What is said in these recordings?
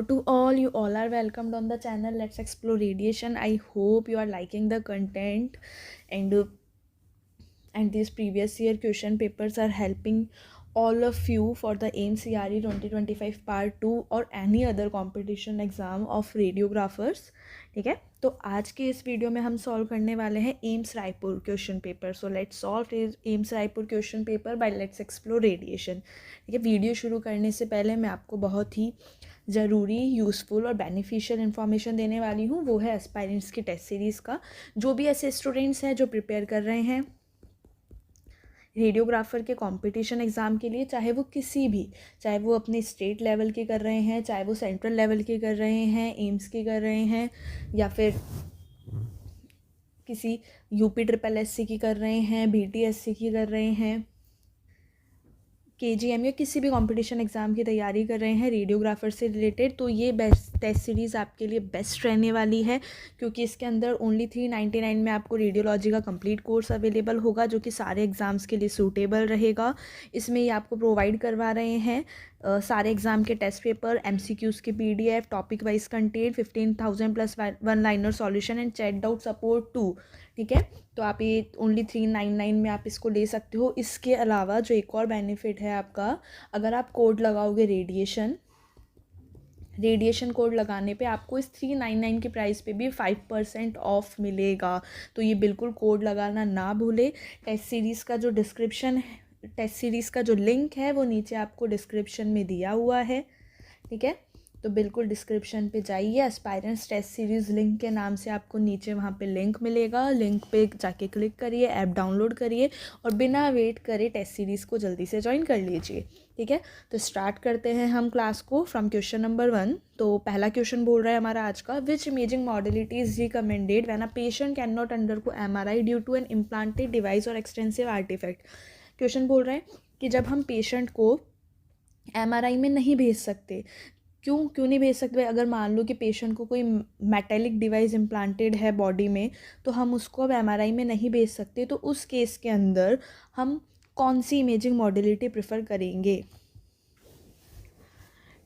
To all, you all are welcomed on the channel. Let's explore radiation. I hope you are liking the content, and uh, and these previous year question papers are helping all of you for the AIMS CRE 2025 part 2 और any other competition exam of radiographers. ठीक है, तो आज के इस video में हम solve करने वाले हैं AIIMS Raipur question paper. So let's solve AIIMS Raipur question paper by let's explore radiation. ठीक है, वीडियो शुरू करने से पहले मैं आपको बहुत ही ज़रूरी, यूज़फुल और बेनिफिशियल इन्फॉर्मेशन देने वाली हूँ. वो है एस्पायरेंट्स की टेस्ट सीरीज़ का. जो भी ऐसे स्टूडेंट्स हैं जो प्रिपेयर कर रहे हैं रेडियोग्राफर के कंपटीशन एग्ज़ाम के लिए, चाहे वो किसी भी, चाहे वो अपने स्टेट लेवल के कर रहे हैं, चाहे वो सेंट्रल लेवल के कर रहे हैं, एम्स के कर रहे हैं, या फिर किसी यूपी ट्रिपल एससी की कर रहे हैं, बीटीएससी की कर रहे हैं, केजीएम या किसी भी कंपटीशन एग्ज़ाम की तैयारी कर रहे हैं रेडियोग्राफर से रिलेटेड, तो ये बेस्ट टेस्ट सीरीज़ आपके लिए बेस्ट रहने वाली है. क्योंकि इसके अंदर ओनली 399 में आपको रेडियोलॉजी का कंप्लीट कोर्स अवेलेबल होगा, जो कि सारे एग्ज़ाम्स के लिए सूटेबल रहेगा. इसमें ये आपको प्रोवाइड करवा रहे हैं सारे एग्ज़ाम के टेस्ट पेपर, MCQs के PDF, topic wise content, 15,000 plus one liner solution and chat doubt support 2. ठीक है, तो आप ये ओनली 399 में आप इसको ले सकते हो. इसके अलावा जो एक और बेनिफिट है आपका, अगर आप कोड लगाओगे रेडिएशन कोड लगाने पे आपको इस 399 के प्राइस पे भी 5% ऑफ मिलेगा. तो ये बिल्कुल कोड लगाना ना भूले. टेस्ट सीरीज़ का जो लिंक है वो नीचे आपको डिस्क्रिप्शन में दिया हुआ है. ठीक है, तो बिल्कुल डिस्क्रिप्शन पे जाइए, एस्पायरेंट्स टेस्ट सीरीज़ लिंक के नाम से आपको नीचे वहाँ पे लिंक मिलेगा. लिंक पे जाके क्लिक करिए, ऐप डाउनलोड करिए और बिना वेट करे टेस्ट सीरीज़ को जल्दी से ज्वाइन कर लीजिए. ठीक है, तो स्टार्ट करते हैं हम क्लास को फ्रॉम क्वेश्चन नंबर 1. तो पहला क्वेश्चन बोल रहा है हमारा आज का, which imaging modality is recommended when a patient can not undergo MRI due to an implanted device और एक्सटेंसिव आर्टिफैक्ट. क्वेश्चन बोल रहे हैं कि जब हम पेशेंट को MRI में नहीं भेज सकते, क्यों नहीं भेज सकते. अगर मान लो कि पेशेंट को कोई मेटेलिक डिवाइस इम्प्लांटेड है बॉडी में, तो हम उसको अब MRI में नहीं भेज सकते. तो उस केस के अंदर हम कौन सी इमेजिंग मॉडलिटी प्रेफर करेंगे.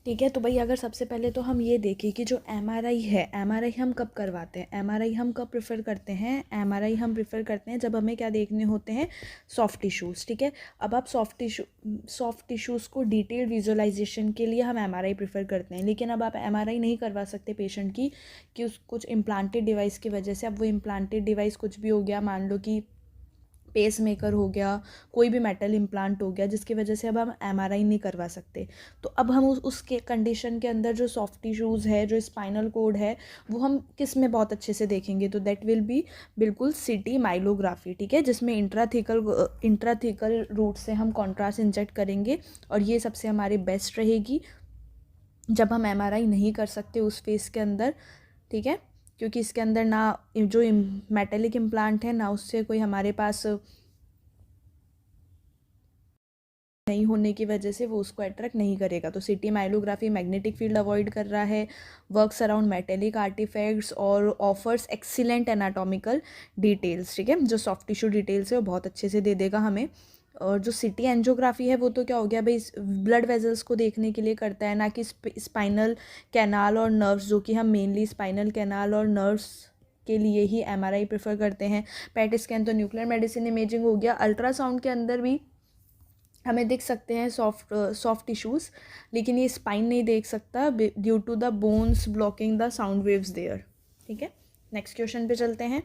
ठीक है, तो भाई अगर सबसे पहले तो हम ये देखें कि जो MRI है, MRI हम कब करवाते हैं, MRI हम कब प्रेफर करते हैं. MRI हम प्रेफर करते हैं जब हमें क्या देखने होते हैं, सॉफ्ट टिश्यूज़. ठीक है, अब आप सॉफ्ट टिश्यूज़ को डिटेल विजुअलाइजेशन के लिए हम MRI प्रेफर करते हैं. लेकिन अब आप MRI नहीं करवा सकते पेशेंट की कि उस कुछ इम्प्लांटेड डिवाइस की वजह से. अब वो इम्प्लांटेड डिवाइस कुछ भी हो गया, मान लो कि पेस मेकर हो गया, कोई भी मेटल इम्प्लांट हो गया, जिसकी वजह से अब हम MRI नहीं करवा सकते. तो अब हम उसके कंडीशन के अंदर जो सॉफ्ट टिश्यूज़ है, जो स्पाइनल कोड है, वो हम किस में बहुत अच्छे से देखेंगे. तो दैट विल बी बिल्कुल CT माइलोग्राफी. ठीक है, जिसमें इंट्राथिकल रूट से हम कॉन्ट्रास्ट इंजेक्ट करेंगे, और ये सबसे हमारी बेस्ट रहेगी जब हम MRI नहीं कर सकते उस फेस के अंदर. ठीक है, क्योंकि इसके अंदर ना जो मेटेलिक इम्प्लांट है, ना उससे कोई हमारे पास नहीं होने की वजह से वो उसको अट्रैक्ट नहीं करेगा. तो CT माइलोग्राफी मैग्नेटिक फील्ड अवॉइड कर रहा है, वर्क्स अराउंड मेटेलिक आर्टिफैक्ट्स और ऑफर्स एक्सीलेंट एनाटॉमिकल डिटेल्स. ठीक है, जो सॉफ्ट टिश्यू डिटेल्स है वो बहुत अच्छे से दे देगा हमें. और जो CT एंजियोग्राफी है वो तो क्या हो गया भाई, ब्लड वेजल्स को देखने के लिए करता है, ना कि स्पाइनल कैनाल और नर्व्स, जो कि हम मेनली स्पाइनल कैनाल और नर्व्स के लिए ही MRI प्रेफर करते हैं. PET स्कैन तो न्यूक्लियर मेडिसिन इमेजिंग हो गया. अल्ट्रासाउंड के अंदर भी हमें दिख सकते हैं सॉफ्ट टिश्यूज़, लेकिन ये स्पाइन नहीं देख सकता due to the bones blocking the sound waves there. ठीक है, नेक्स्ट क्वेश्चन पे चलते हैं.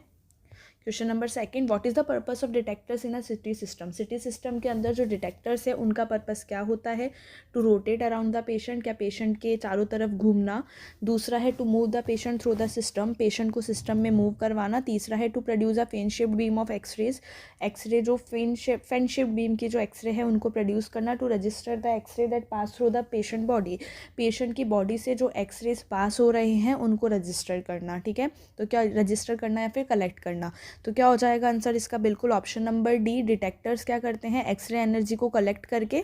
Question number 2, what is the purpose of detectors in a CT system. CT system के अंदर जो डिटेक्टर्स है उनका पर्पस क्या होता है, to rotate around the patient, क्या पेशेंट के चारों तरफ घूमना. दूसरा है to move the patient through the system, patient को सिस्टम में मूव करवाना. तीसरा है to produce a fan shaped beam of x-ray जो फेन शेप्ड बीम की जो एक्सरे है उनको प्रोड्यूस करना. To register the x-ray that pass through the patient body, patient की बॉडी से जो एक्सरेज पास हो रहे हैं उनको रजिस्टर करना. ठीक है, तो क्या रजिस्टर करना या फिर कलेक्ट करना. तो क्या हो जाएगा आंसर इसका, बिल्कुल ऑप्शन नंबर डी. डिटेक्टर्स क्या करते हैं, एक्सरे एनर्जी को कलेक्ट करके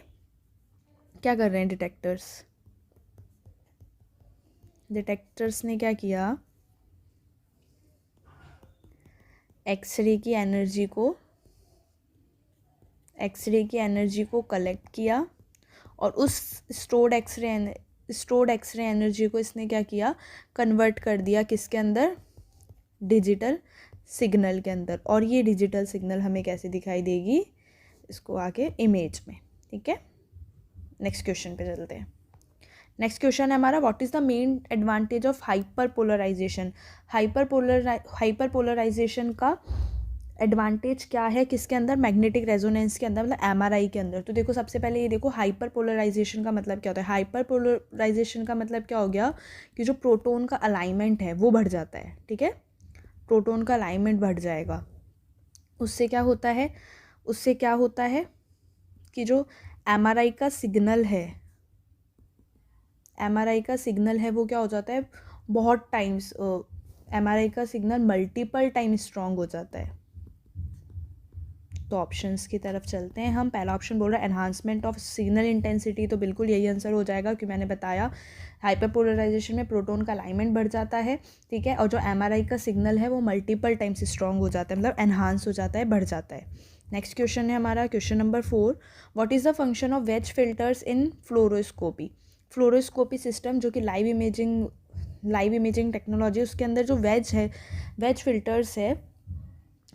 क्या कर रहे हैं डिटेक्टर्स ने क्या किया, एक्सरे की एनर्जी को कलेक्ट किया और उस स्टोर्ड स्टोर्ड एक्सरे एनर्जी को इसने क्या किया, कन्वर्ट कर दिया किसके अंदर, डिजिटल सिग्नल के अंदर। और ये डिजिटल सिग्नल हमें कैसे दिखाई देगी, इसको आगे इमेज में। ठीक है, नेक्स्ट क्वेश्चन पे चलते हैं। नेक्स्ट क्वेश्चन है हमारा, what is the main advantage of hyper polarisation. Hyper polarisation का एडवांटेज क्या है किसके अंदर, मैग्नेटिक रेजोनेंस के अंदर, मतलब एमआरआई के अंदर। तो देखो सबसे पहले ये देखो हाइपर पोलराइजेशन का मतलब क्या होता है। हाइपर पोलराइजेशन का मतलब क्या हो गया कि जो प्रोटॉन का अलाइनमेंट है वो बढ़ जाता है। ठीक है, प्रोटॉन का अलाइनमेंट बढ़ जाएगा, उससे क्या होता है, उससे क्या होता है कि जो एमआरआई का सिग्नल है, एमआरआई का सिग्नल है वो क्या हो जाता है, बहुत टाइम्स एमआरआई का सिग्नल मल्टीपल टाइम स्ट्रॉन्ग हो जाता है। तो ऑप्शंस की तरफ चलते हैं हम। पहला ऑप्शन बोल रहा है एनहांसमेंट ऑफ सिग्नल इंटेंसिटी, तो बिल्कुल यही आंसर हो जाएगा क्योंकि मैंने बताया हाइपरपोलराइजेशन में प्रोटॉन का अलाइनमेंट बढ़ जाता है। ठीक है, और जो एमआरआई का सिग्नल है वो मल्टीपल टाइम्स स्ट्रॉन्ग हो जाता है, मतलब एनहांस हो जाता है, बढ़ जाता है। नेक्स्ट क्वेश्चन है हमारा question number 4, what is the function of ways filters in fluoroscopy. Fluoroscopy system जो कि लाइव इमेजिंग टेक्नोलॉजी, उसके अंदर जो वेज फिल्टर्स है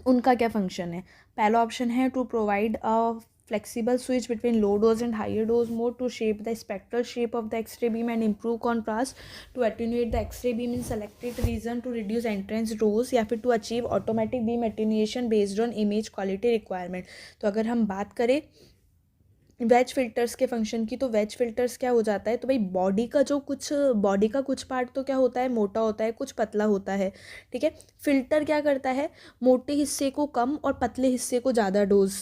उनका क्या फंक्शन है। पहला ऑप्शन है to provide a flexible switch between low dose and higher dose mode to shape the spectral shape of the x-ray beam and improve contrast, to attenuate the x-ray beam in selected region to reduce entrance dose, या फिर to achieve automatic beam attenuation based on image quality requirement. तो अगर हम बात करें veg filters के function की, तो वेज फिल्टर्स क्या हो जाता है, तो भाई बॉडी का कुछ पार्ट तो क्या होता है, मोटा होता है, कुछ पतला होता है। ठीक है, फिल्टर क्या करता है, मोटे हिस्से को कम और पतले हिस्से को ज़्यादा डोज,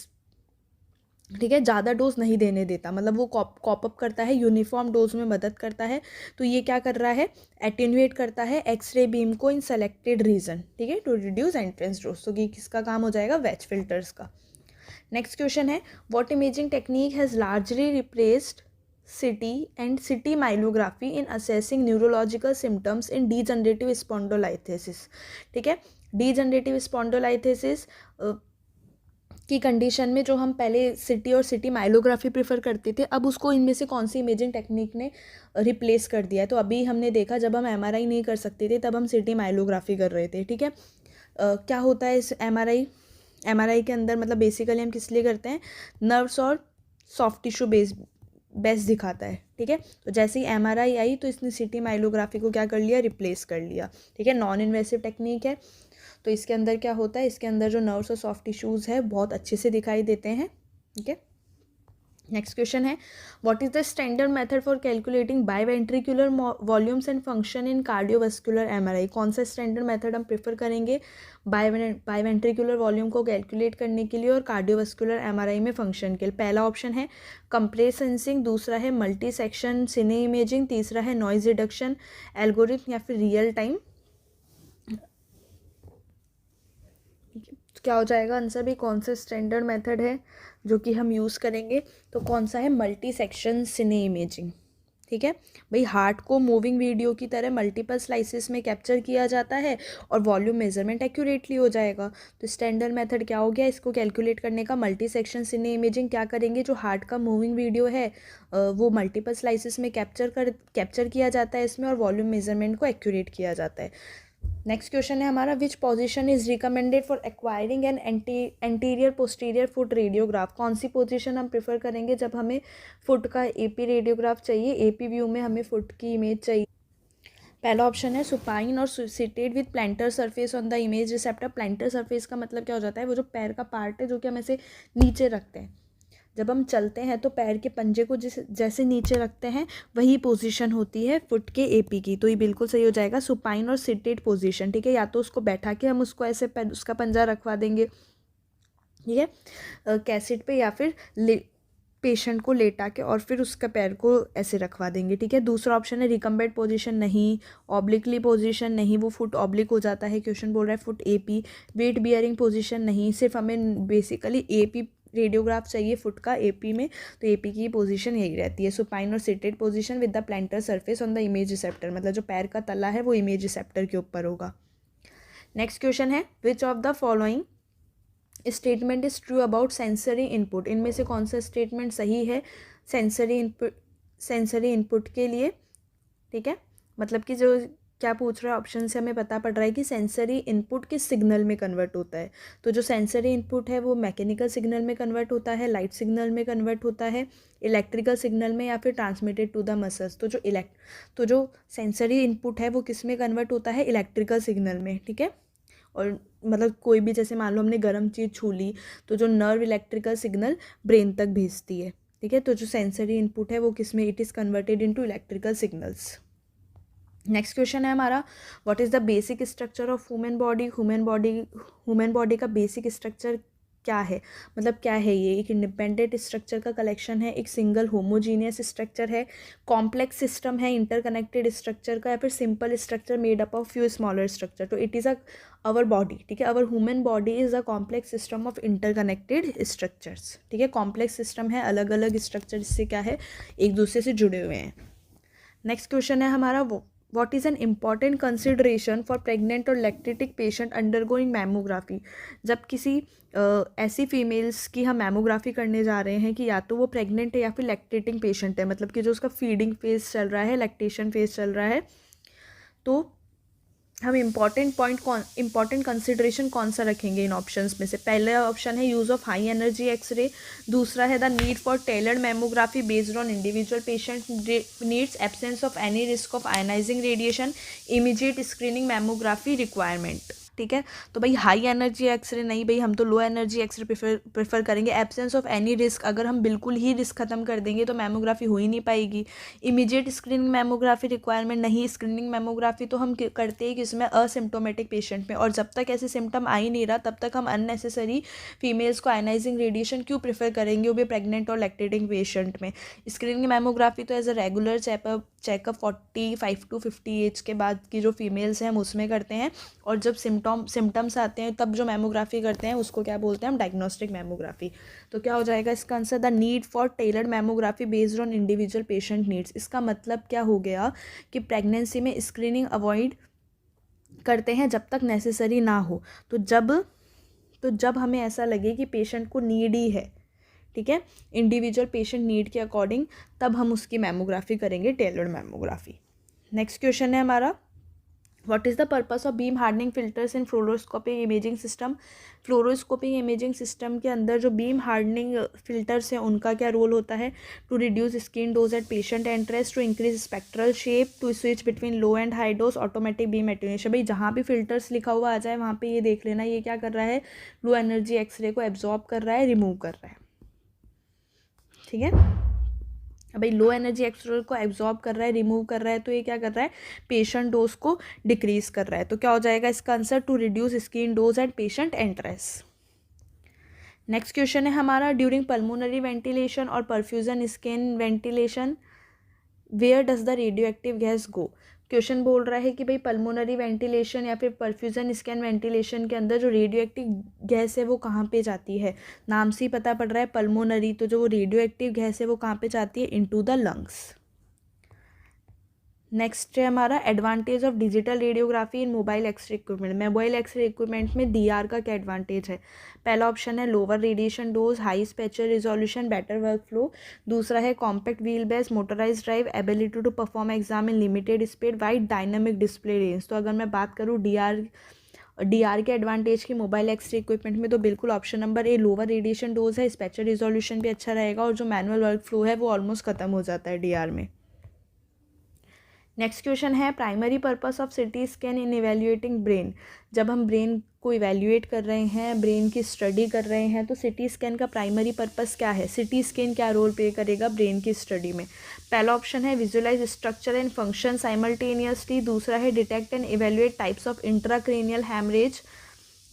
ठीक है, ज़्यादा डोज नहीं देने देता, मतलब वो कॉप अप करता है, यूनिफॉर्म डोज में मदद करता है। तो ये क्या कर रहा है, एटेन्यूएट करता है एक्सरे बीम को इन सेलेक्टेड रीजन, ठीक है, टू रिड्यूस एंट्रेंस डोज। तो ये किसका काम हो जाएगा, वेज फिल्टर्स का। नेक्स्ट क्वेश्चन है, what imaging technique has largely replaced CT and CT myelography in assessing neurological symptoms in degenerative spondylolisthesis. ठीक है, डीजनरेटिव स्पॉन्डोलाइथिसिस की कंडीशन में जो हम पहले सिटी और सिटी माइलोग्राफी प्रेफर करते थे, अब उसको इनमें से कौन सी इमेजिंग टेक्निक ने रिप्लेस कर दिया है। तो अभी हमने देखा जब हम एमआरआई नहीं कर सकते थे तब हम सिटी माइलोग्राफी कर रहे थे। ठीक है, क्या होता है इस एमआरआई के अंदर, मतलब बेसिकली हम किस लिए करते हैं, नर्व्स और सॉफ्ट टिश्यू बेस्ट दिखाता है। ठीक है, तो जैसे ही एमआरआई आई तो इसने सिटी माइलोग्राफी को क्या कर लिया, रिप्लेस कर लिया। ठीक है, नॉन इन्वेसिव टेक्निक है, तो इसके अंदर क्या होता है, इसके अंदर जो नर्व्स और सॉफ्ट टिश्यूज़ है बहुत अच्छे से दिखाई देते हैं। ठीक है, नेक्स्ट क्वेश्चन है, what is the standard method for calculating biventricular volumes and function in cardiovascular MRI. कौन सा स्टैंडर्ड मेथड हम प्रेफर करेंगे बायवेंट्रिकुलर वॉल्यूम को कैलकुलेट करने के लिए और कार्डियोवास्कुलर एमआरआई में फंक्शन के लिए। पहला ऑप्शन है कंप्रेस सेंसिंग, दूसरा है मल्टी सेक्शन सिने इमेजिंग, तीसरा है नॉइज रिडक्शन एल्गोरिथम, या फिर रियल टाइम। क्या हो जाएगा आंसर भी, कौन सा स्टैंडर्ड मेथड है जो कि हम यूज़ करेंगे, तो कौन सा है, मल्टी सेक्शन सिने इमेजिंग। ठीक है भाई, हार्ट को मूविंग वीडियो की तरह मल्टीपल स्लाइसेस में कैप्चर किया जाता है और वॉल्यूम मेजरमेंट एक्यूरेटली हो जाएगा। तो स्टैंडर्ड मेथड क्या हो गया इसको कैलकुलेट करने का, मल्टी सेक्शन सिने इमेजिंग। क्या करेंगे, जो हार्ट का मूविंग वीडियो है वो मल्टीपल स्लाइसेस में कैप्चर किया जाता है इसमें, और वॉल्यूम मेजरमेंट को एक्यूरेट किया जाता है। नेक्स्ट क्वेश्चन है हमारा, which position is recommended for acquiring an anterior posterior foot radiograph. कौन सी पोजीशन हम प्रेफर करेंगे जब हमें फुट का एपी रेडियोग्राफ चाहिए, एपी व्यू में हमें फुट की इमेज चाहिए। पहला ऑप्शन है सुपाइन और seated with planter surface on the image receptor. Planter surface का मतलब क्या हो जाता है, वो जो पैर का पार्ट है जो कि हम ऐसे नीचे रखते हैं, जब हम चलते हैं तो पैर के पंजे को जैसे नीचे रखते हैं वही पोजीशन होती है फुट के एपी की। तो ये बिल्कुल सही हो जाएगा, सुपाइन और सिटेड पोजीशन। ठीक है, या तो उसको बैठा के हम उसको ऐसे उसका पंजा रखवा देंगे, ठीक है, कैसेट पे, या फिर पेशेंट को लेटा के और फिर उसका पैर को ऐसे रखवा देंगे। ठीक है, दूसरा ऑप्शन है रिकम्बेंट पोजीशन नहीं, ऑब्लिकली पोजीशन नहीं, वो फुट ऑब्लिक हो जाता है, क्वेश्चन बोल रहा है foot AP. Weight bearing position नहीं, सिर्फ हमें बेसिकली एपी रेडियोग्राफ चाहिए फुट का एपी में, तो एपी की पोजीशन यही रहती है, सुपाइन और seated position with the planter surface on the image receptor, मतलब जो पैर का तला है वो इमेज रिसेप्टर के ऊपर होगा। नेक्स्ट क्वेश्चन है, which of the following statement is true about sensory input. इनमें से कौन सा स्टेटमेंट सही है सेंसरी इनपुट के लिए। ठीक है, मतलब कि जो क्या पूछ रहा है ऑप्शन से हमें पता पड़ रहा है कि सेंसरी इनपुट किस सिग्नल में कन्वर्ट होता है। तो जो सेंसरी इनपुट है वो मैकेनिकल सिग्नल में कन्वर्ट होता है, लाइट सिग्नल में कन्वर्ट होता है, इलेक्ट्रिकल सिग्नल में, या फिर ट्रांसमिटेड टू द मसल्स। तो जो सेंसरी इनपुट है वो किस में कन्वर्ट होता है, इलेक्ट्रिकल सिग्नल में। ठीक है, और मतलब कोई भी जैसे मान लो हमने गर्म चीज़ छू ली तो जो नर्व इलेक्ट्रिकल सिग्नल ब्रेन तक भेजती है। ठीक है, तो जो सेंसरी इनपुट है वो किस में, it is converted into electrical signals. Next question है हमारा, what is the basic structure of human body. Human body का बेसिक स्ट्रक्चर क्या है, मतलब क्या है ये, एक इंडिपेंडेंट स्ट्रक्चर का कलेक्शन है, एक सिंगल होमोजीनियस स्ट्रक्चर है, कॉम्प्लेक्स सिस्टम है इंटरकनेक्टेड स्ट्रक्चर का, या फिर simple structure made up of few smaller structure. तो इट इज़ आवर बॉडी। ठीक है, our human body is a complex system of interconnected structures. ठीक है, कॉम्प्लेक्स सिस्टम है, अलग अलग स्ट्रक्चर इससे क्या है, एक दूसरे से जुड़े हुए हैं। नेक्स्ट क्वेश्चन है हमारा, what is an important consideration for pregnant और लैक्टेटिक पेशेंट अंडरगोइंग मैमोग्राफी। जब किसी ऐसी फीमेल्स की हम मैमोग्राफी करने जा रहे हैं कि या तो वो प्रेग्नेंट है या फिर लैक्टेटिंग पेशेंट है, मतलब कि जो उसका फीडिंग फेज चल रहा है, लैक्टेशन फेज चल रहा है, तो हम इंपॉर्टेंट कंसिडरेशन कौन सा रखेंगे इन ऑप्शंस में से। पहला ऑप्शन है use of high energy x-ray, दूसरा है the need for tailored mammography based on individual patient needs, absence of any risk of ionising radiation, immediate screening mammography requirement. ठीक है, तो भाई हाई एनर्जी एक्सरे नहीं, भाई हम तो लो एनर्जी एक्सरे प्रेफर करेंगे। एब्सेंस ऑफ एनी रिस्क, अगर हम बिल्कुल ही रिस्क खत्म कर देंगे तो मैमोग्राफी हो ही नहीं पाएगी। इमीडिएट स्क्रीनिंग मैमोग्राफी रिक्वायरमेंट नहीं, स्क्रीनिंग मैमोग्राफी तो हम करते ही किसमें, असिम्टोमेटिक पेशेंट में, और जब तक ऐसे सिम्टम आ ही नहीं रहा तब तक हम अननेसेसरी फीमेल्स को आयनाइजिंग रेडिएशन क्यों प्रेफर करेंगे, वो भी प्रेग्नेंट और लैक्टेटिंग पेशेंट में। स्क्रीनिंग मैमोग्राफी तो as a regular checkup 45 to 50 age के बाद की जो फीमेल्स हैं हम उसमें करते हैं, और जब सिम्टम्स आते हैं तब जो मैमोग्राफी करते हैं उसको क्या बोलते हैं हम, डायग्नोस्टिक मैमोग्राफी। तो क्या हो जाएगा इसका answer, the need for tailored mammography based on individual patient needs. इसका मतलब क्या हो गया कि प्रेगनेंसी में स्क्रीनिंग अवॉइड करते हैं जब तक नेसेसरी ना हो। तो जब हमें ऐसा लगे कि पेशेंट को नीड ही है, ठीक है, इंडिविजुअल पेशेंट नीड के अकॉर्डिंग, तब हम उसकी मैमोग्राफी करेंगे, टेलर्ड मैमोग्राफी। नेक्स्ट क्वेश्चन है हमारा, what is the purpose of beam hardening filters in fluoroscopic imaging system. Fluoroscopic imaging system के अंदर जो बीम हार्डनिंग फिल्टर्स हैं उनका क्या रोल होता है, to reduce skin dose at patient entrance, to increase spectral shape, to switch between low and high dose, automatic beam attenuation. भाई जहाँ भी फिल्टर्स लिखा हुआ आ जाए वहाँ पे ये देख लेना, ये क्या कर रहा है, लो एनर्जी एक्सरे को एब्जॉर्ब कर रहा है, रिमूव कर रहा है। ठीक है, भाई लो एनर्जी एक्सरे को एब्जॉर्ब कर रहा है, रिमूव कर रहा है, तो ये क्या कर रहा है, पेशेंट डोज को डिक्रीज कर रहा है। तो क्या हो जाएगा इसका answer, to reduce skin dose at patient entrance. Next question है हमारा, ड्यूरिंग पल्मोनरी वेंटिलेशन और perfusion scan ventilation where does the radioactive gas go. Question बोल रहा है कि भाई पल्मोनरी वेंटिलेशन या फिर परफ्यूजन स्कैन वेंटिलेशन के अंदर जो रेडियो एक्टिव गैस है वो कहाँ पे जाती है। नाम से ही पता पड़ रहा है पल्मोनरी, तो जो वो रेडियो एक्टिव गैस है वो कहाँ पे जाती है, इनटू द लंग्स। नेक्स्ट है हमारा, advantage of digital radiography in mobile X-ray equipment. Mobile X-ray equipment में डीआर का क्या एडवांटेज है। पहला ऑप्शन है lower radiation dose, high spatial resolution, better workflow. दूसरा है compact wheelbase, motorise drive, ability to perform exam in limited speed, wide dynamic display range. तो अगर मैं बात करूँ डीआर के एडवांटेज की मोबाइल एक्सरे इक्विपमेंट में, तो बिल्कुल option number A, lower radiation dose है, स्पेचर रिजोल्यूशन भी अच्छा रहेगा, और जो मैनुअल वर्क फ्लो है वो ऑलमोस्ट खत्म हो जाता है डीआर में। नेक्स्ट क्वेश्चन है, primary purpose of CT scan in evaluating brain. जब हम ब्रेन को इवेल्युएट कर रहे हैं, ब्रेन की स्टडी कर रहे हैं, तो सिटी स्कैन का प्राइमरी पर्पस क्या है, सिटी स्कैन क्या रोल प्ले करेगा ब्रेन की स्टडी में। पहला ऑप्शन है visualise structure and function simultaneously, दूसरा है detect and evaluate types of intracranial haemorrhage,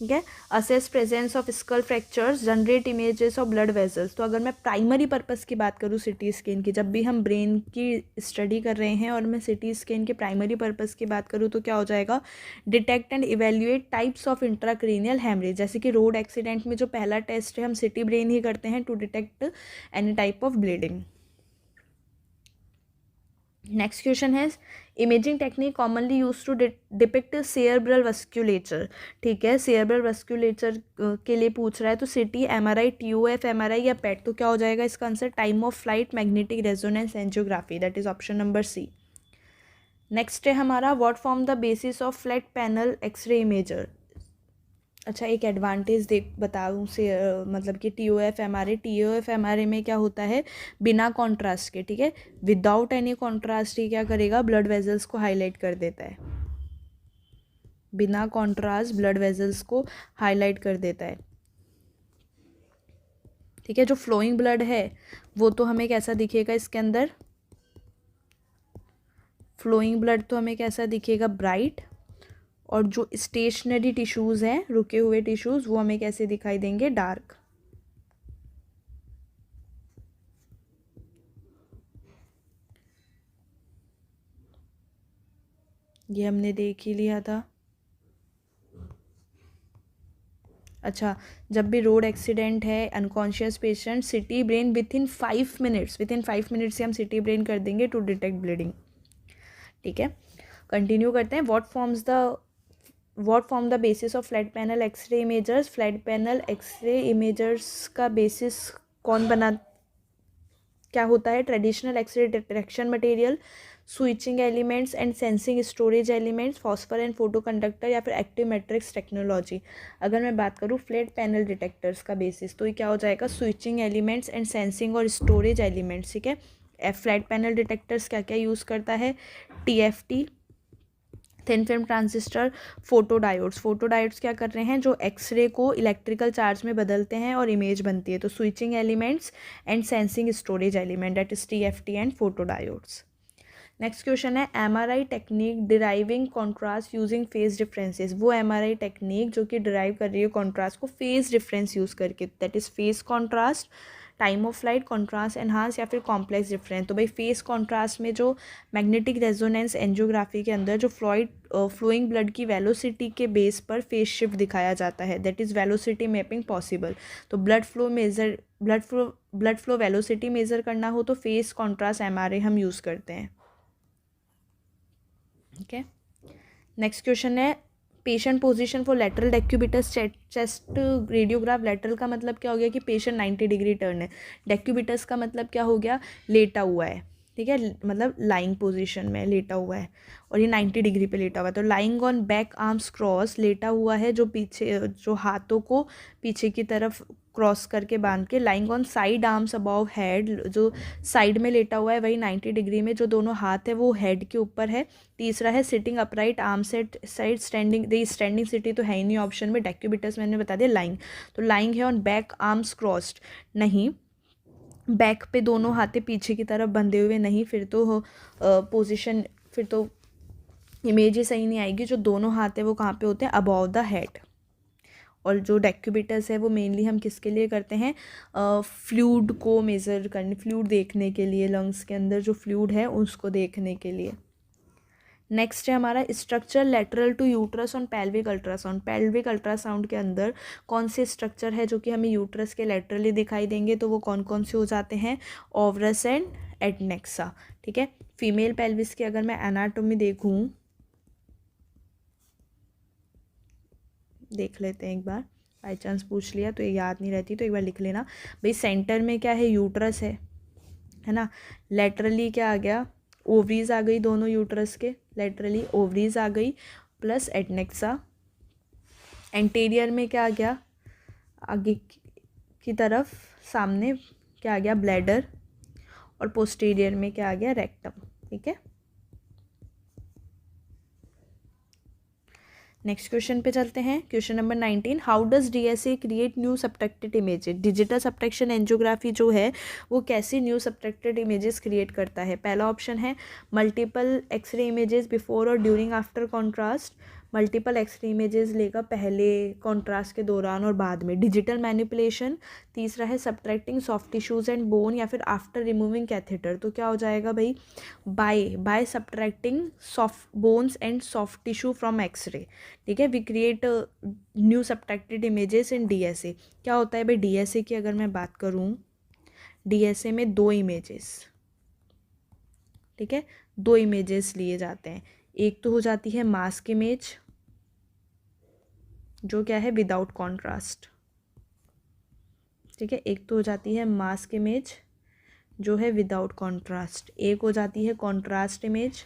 ठीक है, assess presence of skull fractures, generate images of blood vessels. तो अगर मैं प्राइमरी पर्पस की बात करूँ सिटी स्कैन की, जब भी हम ब्रेन की स्टडी कर रहे हैं और मैं सिटी स्कैन के प्राइमरी पर्पस की बात करूँ, तो क्या हो जाएगा, detect and evaluate types of intracranial haemorrhage. जैसे कि रोड एक्सीडेंट में जो पहला टेस्ट है हम सिटी ब्रेन ही करते हैं, to detect any type of bleeding. Next question है, imaging technique commonly use to depict cerebral vasculature. ठीक है, सेरेब्रल वस्क्यूलेचर के लिए पूछ रहा है, तो सिटी, एमआरआई, टीओएफ एमआरआई या पेट। तो क्या हो जाएगा इसका answer, time of flight magnetic resonance angiography, that is option number C. Next है हमारा what form the basis of flat panel X-ray imager. अच्छा, एक एडवांटेज देख बताऊँ से मतलब कि T O F M R A में क्या होता है, बिना कॉन्ट्रास्ट के, ठीक है, विदाउट एनी कॉन्ट्रास्ट ही क्या करेगा, ब्लड वेजल्स को हाईलाइट कर देता है। बिना कॉन्ट्रास्ट ब्लड वेजल्स को हाईलाइट कर देता है, ठीक है। जो फ्लोइंग ब्लड है वो तो हमें कैसा दिखेगा इसके अंदर, फ्लोइंग ब्लड तो हमें कैसा दिखेगा, ब्राइट। और जो स्टेशनरी टिश्यूज़ हैं, रुके हुए टिश्यूज़, वो हमें कैसे दिखाई देंगे, डार्क। ये हमने देख ही लिया था। अच्छा, जब भी रोड एक्सीडेंट है, unconscious patient, city brain within 5 minutes से हम सिटी ब्रेन कर देंगे टू डिटेक्ट ब्लीडिंग, ठीक है। कंटिन्यू करते हैं। What form the basis of flat panel x-ray imagers. Flat panel x-ray imagers का बेसिस कौन बना, क्या होता है, traditional x-ray detection material, switching elements and sensing storage elements, phosphor and photoconductor, या फिर एक्टिव मैट्रिक्स टेक्नोलॉजी। अगर मैं बात करूँ फ्लैट पैनल डिटेक्टर्स का बेसिस, तो ये क्या हो जाएगा, स्विचिंग एलिमेंट्स एंड सेंसिंग और स्टोरेज एलिमेंट्स, ठीक है। फ्लैट पैनल डिटेक्टर्स क्या क्या यूज़ करता है, TFT, thin film transistor, photodiodes क्या कर रहे हैं, जो एक्सरे को इलेक्ट्रिकल चार्ज में बदलते हैं और इमेज बनती है। तो switching elements and sensing storage element, that is TFT and photodiodes. Next question है MRI technique deriving contrast using phase differences. वो एमआरआई टेक्निक जो कि डिराइव कर रही है कॉन्ट्रास्ट को फेज डिफरेंस यूज़ करके, that is phase contrast, time of flight, contrast enhance, या फिर कॉम्प्लेक्स डिफरेंस। तो भाई फेस कॉन्ट्रास्ट में जो मैग्नेटिक रेजोनेंस एंजियोग्राफी के अंदर जो फ्लोइंग ब्लड की वेलोसिटी के बेस पर फेस शिफ्ट दिखाया जाता है, that is velocity mapping possible. तो ब्लड फ्लो वेलोसिटी मेजर करना हो तो फेस कॉन्ट्रास्ट एमआरए हम यूज़ करते हैं, ठीक है। नेक्स्ट क्वेश्चन है patient position for lateral decubitus chest radiograph. Lateral का मतलब क्या हो गया कि पेशेंट 90 डिग्री टर्न है, डेक्यूबिटस का मतलब क्या हो गया, लेटा हुआ है, ठीक है, मतलब लाइंग पोजीशन में लेटा हुआ है, और ये 90 डिग्री पे लेटा हुआ है। तो lying on back arms cross, लेटा हुआ है जो पीछे, जो हाथों को पीछे की तरफ क्रॉस करके बांध के, lying on side arms above head, जो साइड में लेटा हुआ है वही 90 डिग्री में, जो दोनों हाथ है वो हेड के ऊपर है। तीसरा है sitting upright arms at side standing, the standing CT तो है ही नहीं ऑप्शन में, डेक्यूबिटस मैंने बता दिया लाइंग। तो लाइंग है ऑन बैक आर्म्स क्रॉस्ड, नहीं, बैक पे दोनों हाथे पीछे की तरफ बंधे हुए नहीं, फिर तो पोजीशन, फिर तो इमेज ही सही नहीं आएगी। जो दोनों हाथ है वो कहाँ पे होते हैं, अबव द हेड। और जो डेक्यूबिटस है वो मेनली हम किसके लिए करते हैं, फ्लूइड को मेज़र करने, फ्लूइड देखने के लिए, लंग्स के अंदर जो फ्लूइड है उसको देखने के लिए। नेक्स्ट है हमारा structure lateral to uterus on pelvic ultrasound. Pelvic ultrasound के अंदर कौन से स्ट्रक्चर है जो कि हमें यूट्रस के लेटरली दिखाई देंगे, तो वो कौन कौन से हो जाते हैं, ओवरस एंड एडनेक्सा, ठीक है। फीमेल पेल्विस की अगर मैं एनाटोमी देखूँ, देख लेते हैं एक बार, बाई चांस पूछ लिया तो ये याद नहीं रहती तो एक बार लिख लेना। भाई सेंटर में क्या है, यूट्रस है ना। लेटरली क्या आ गया, ओवरीज आ गई, दोनों यूट्रस के लेटरली ओवरीज आ गई, प्लस एडनेक्सा। एंटीरियर में क्या आ गया, आगे की तरफ सामने क्या आ गया, ब्लैडर। और पोस्टीरियर में क्या आ गया, रेक्टम, ठीक है। नेक्स्ट क्वेश्चन पे चलते हैं। Question number 19, how does DSA create new subtracted images. Digital subtraction angiography जो है वो कैसी न्यू सब्ट्रैक्टेड इमेजेस क्रिएट करता है। पहला ऑप्शन है मल्टीपल एक्सरे इमेजेस बिफोर और during after contrast, multiple x-ray images लेगा पहले कॉन्ट्रास्ट के दौरान और बाद में। Digital manipulation. तीसरा है subtracting soft tissues and bone, या फिर आफ्टर रिमूविंग कैथेटर। तो क्या हो जाएगा भाई, by subtracting soft bones and soft tissue from x-ray, ठीक है। We create new subtracted images in DSA. क्या होता है भाई डीएसए की अगर मैं बात करूँ, डीएसए में दो इमेजेस, ठीक है, दो इमेजेस लिए जाते हैं। एक तो हो जाती है मास्क इमेज जो क्या है विदाउट कॉन्ट्रास्ट, ठीक है। एक तो हो जाती है मास्क इमेज जो है विदाउट कॉन्ट्रास्ट, एक हो जाती है कॉन्ट्रास्ट इमेज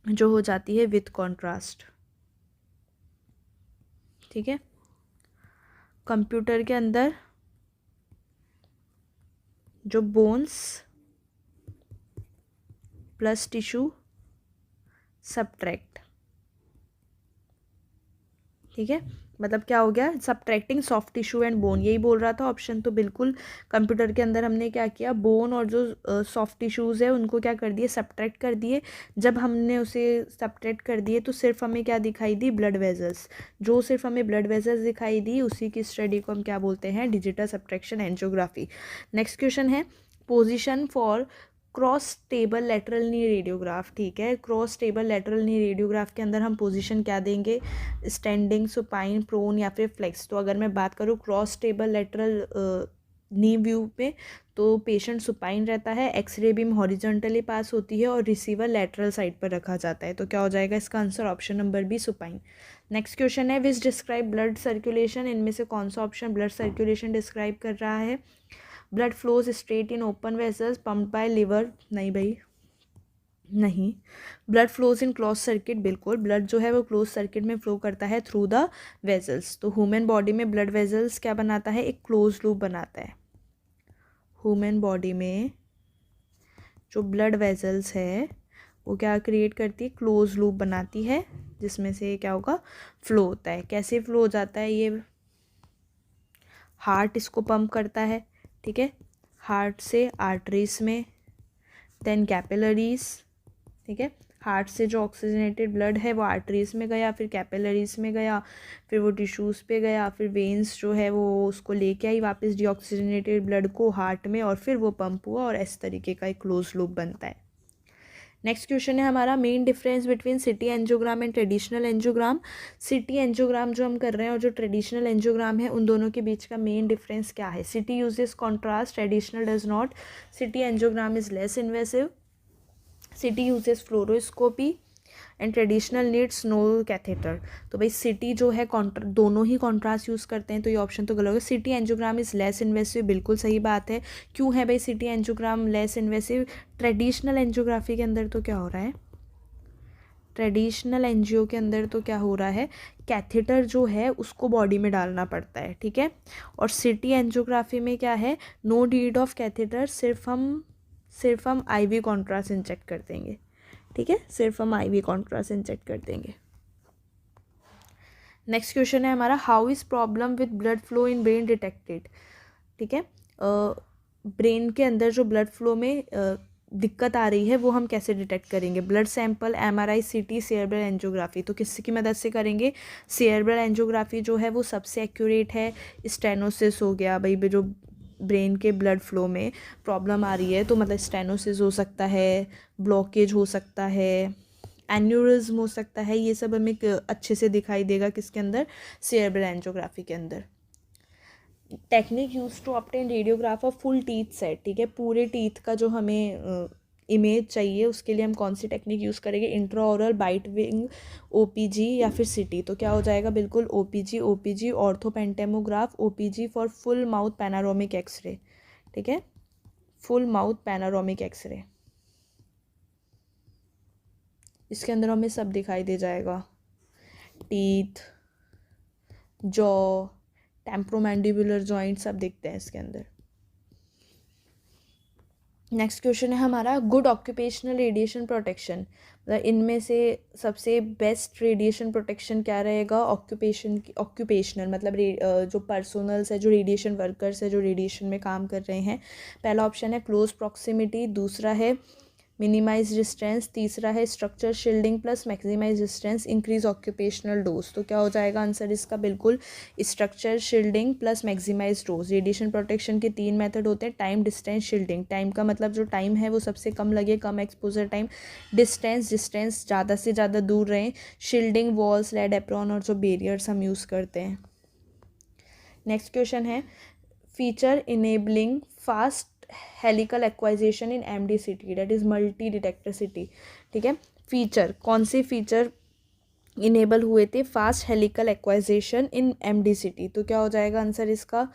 जो हो जाती है विथ कॉन्ट्रास्ट। ठीक है, कंप्यूटर के अंदर जो बोन्स प्लस टिश्यू सब्ट्रैक्ट, ठीक है, मतलब क्या हो गया, subtracting soft tissue and bone, यही बोल रहा था ऑप्शन। तो बिल्कुल कंप्यूटर के अंदर हमने क्या किया, बोन और जो सॉफ्ट टिश्यूज़ है उनको क्या कर दिए, सब्ट्रैक्ट कर दिए। जब हमने उसे सब्ट्रैक्ट कर दिए तो सिर्फ हमें क्या दिखाई दी, ब्लड वेजल्स। जो सिर्फ हमें ब्लड वेजल्स दिखाई दी उसी की स्टडी को हम क्या बोलते हैं, digital subtraction angiography. Next question है, position for cross table lateral knee radiograph. ठीक है, cross table lateral knee radiograph के अंदर हम पोजीशन क्या देंगे, स्टैंडिंग, सुपाइन, प्रोन या फिर फ्लेक्स। तो अगर मैं बात करूँ क्रॉस टेबल लेटरल नी व्यू पे, तो पेशेंट सुपाइन रहता है, एक्सरे बीम हॉरिजॉन्टली पास होती है और रिसीवर लेटरल साइड पर रखा जाता है। तो क्या हो जाएगा इसका answer, option number B, supine. Next question है, विच डिस्क्राइब ब्लड सर्कुलेशन, इनमें से कौन सा ऑप्शन ब्लड सर्कुलेशन डिस्क्राइब कर रहा है। Blood flows straight in open vessels pumped bye liver, नहीं भाई नहीं। Blood flows in close circuit, बिल्कुल, ब्लड जो है वो क्लोज सर्किट में फ्लो करता है थ्रू द वेजल्स। तो ह्यूमन बॉडी में ब्लड वेजल्स क्या बनाता है, एक क्लोज लूप बनाता है। ह्यूमन बॉडी में जो ब्लड वेजल्स है वो क्या क्रिएट करती है, क्लोज लूप बनाती है, जिसमें से क्या होगा, फ्लो होता है। कैसे फ्लो हो जाता है ये, हार्ट इसको पंप करता है, ठीक है, हार्ट से आर्टरीज में, देन कैपिलरीज, ठीक है, हार्ट से जो ऑक्सीजनेटेड ब्लड है वो आर्टरीज में गया, फिर कैपिलरीज में गया, फिर वो टिश्यूज़ पे गया, फिर वेन्स जो है वो उसको लेके आई वापस डीऑक्सीजनेटेड ब्लड को हार्ट में, और फिर वो पंप हुआ, और इस तरीके का एक क्लोज लूप बनता है। नेक्स्ट क्वेश्चन है हमारा, main difference between city angiogram and traditional angiogram. City angiogram जो हम कर रहे हैं और जो ट्रेडिशनल एंजियोग्राम है, उन दोनों के बीच का मेन डिफरेंस क्या है। CT uses contrast, traditional does not. CT angiogram is less invasive, CT uses fluoroscopy, and traditional needs no catheter. तो भाई सिटी जो है दोनों ही कॉन्ट्रास्ट यूज़ करते हैं, तो ये ऑप्शन तो गलत होगा। City angiogram is less invasive, बिल्कुल सही बात है। क्यों है भाई city angiogram less invasive, traditional angiography के अंदर तो क्या हो रहा है, ट्रेडिशनल एंजियो के अंदर तो क्या हो रहा है, कैथेटर जो है उसको बॉडी में डालना पड़ता है, ठीक है। और सिटी एंजियोग्राफी में क्या है, नो नीड ऑफ कैथेटर, सिर्फ हम आईवी कॉन्ट्रास्ट इंजेक्ट कर देंगे, ठीक है, सिर्फ हम आईवी कॉन्ट्रास्ट इंजेक्ट कर देंगे। नेक्स्ट क्वेश्चन है हमारा, how is problem with blood flow in brain detected. ठीक है, ब्रेन के अंदर जो ब्लड फ्लो में दिक्कत आ रही है वो हम कैसे डिटेक्ट करेंगे। ब्लड सैंपल, एमआरआई, सीटी, सेरेब्रल एंजियोग्राफी। तो किसकी मदद से करेंगे, सेरेब्रल एंजियोग्राफी जो है वो सबसे एक्यूरेट है। स्टेनोसिस हो गया भाई, जो ब्रेन के ब्लड फ्लो में प्रॉब्लम आ रही है, तो मतलब स्टेनोसिस हो सकता है, ब्लॉकेज हो सकता है, एन्यूरिज्म हो सकता है, ये सब हमें अच्छे से दिखाई देगा किसके अंदर, सेरेब्रल एंजियोग्राफी के अंदर। Technique use to obtain radiograph of full teeth set. ठीक है, पूरे टीथ का जो हमें इमेज चाहिए उसके लिए हम कौन सी टेक्निक यूज़ करेंगे, इंट्राओरल, बाइट विंग, ओपीजी या फिर सिटी। तो क्या हो जाएगा, बिल्कुल OPG, OPG orthopantomograph, OPG for full mouth panoramic X-ray. ठीक है, फुल माउथ पैनारोमिक एक्सरे, इसके अंदर हमें सब दिखाई दे जाएगा, टीथ, जॉ, टेम्प्रोमैंडिबुलर जॉइंट सब दिखते हैं इसके अंदर। नेक्स्ट क्वेश्चन है हमारा, गुड ऑक्यूपेशनल रेडिएशन प्रोटेक्शन, मतलब इनमें से सबसे बेस्ट रेडिएशन प्रोटेक्शन क्या रहेगा, ऑक्यूपेशनल मतलब जो पर्सनल्स है, जो रेडिएशन वर्कर्स है, जो रेडिएशन में काम कर रहे हैं। पहला ऑप्शन है क्लोज प्रॉक्सिमिटी, दूसरा है मिनिमाइज डिस्टेंस, तीसरा है structure shielding plus maximise distance increase occupational dose. तो क्या हो जाएगा आंसर इसका, बिल्कुल structure shielding plus maximise dose. Radiation protection के 3 मेथड होते हैं, टाइम, डिस्टेंस, शील्डिंग। टाइम का मतलब जो टाइम है वो सबसे कम लगे, कम एक्सपोजर टाइम। डिस्टेंस ज़्यादा से ज़्यादा दूर रहें। शील्डिंग, वॉल्स, लेड एप्रॉन और जो बैरियर्स हम यूज़ करते हैं। नेक्स्ट क्वेश्चन है, feature enabling fast helical acquisition in MDCT, that is multi detector city. ठीक है, फीचर, कौन से फीचर इनेबल हुए थे फास्ट हेलिकल एक्वाइजेशन इन MDCT। तो क्या हो जाएगा आंसर इसका,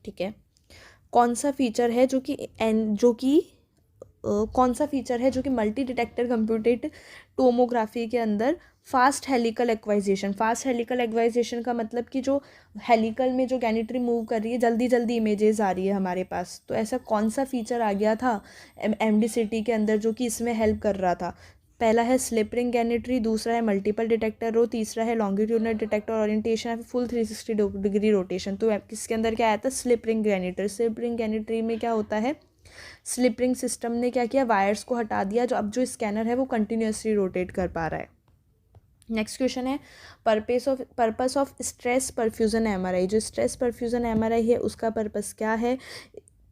ठीक है, कौन सा फीचर है जो कि कौन सा फीचर है जो कि मल्टी डिटेक्टर कंप्यूटेड टोमोग्राफी के अंदर fast helical acquisition. Fast helical acquisition का मतलब कि जो हेलिकल में जो गैनिट्री मूव कर रही है, जल्दी जल्दी इमेजेस आ रही है हमारे पास। तो ऐसा कौन सा फीचर आ गया था MDCT के अंदर जो कि इसमें हेल्प कर रहा था? पहला है स्लिप रिंग गैनिट्री, दूसरा है मल्टीपल डिटेक्टर रो, तीसरा है longitudinal detector orientation, full 360 degree rotation. तो किसके अंदर क्या आया था? Slip ring gantry. Slip ring gantry में क्या होता है? स्लिप रिंग सिस्टम ने क्या किया? वायर्स को हटा दिया, जो अब जो स्कैनर है वो कंटिन्यूसली रोटेट कर पा रहा है। नेक्स्ट क्वेश्चन है purpose of stress perfusion MRI। जो स्ट्रेस परफ्यूजन MRI है उसका पर्पस क्या है?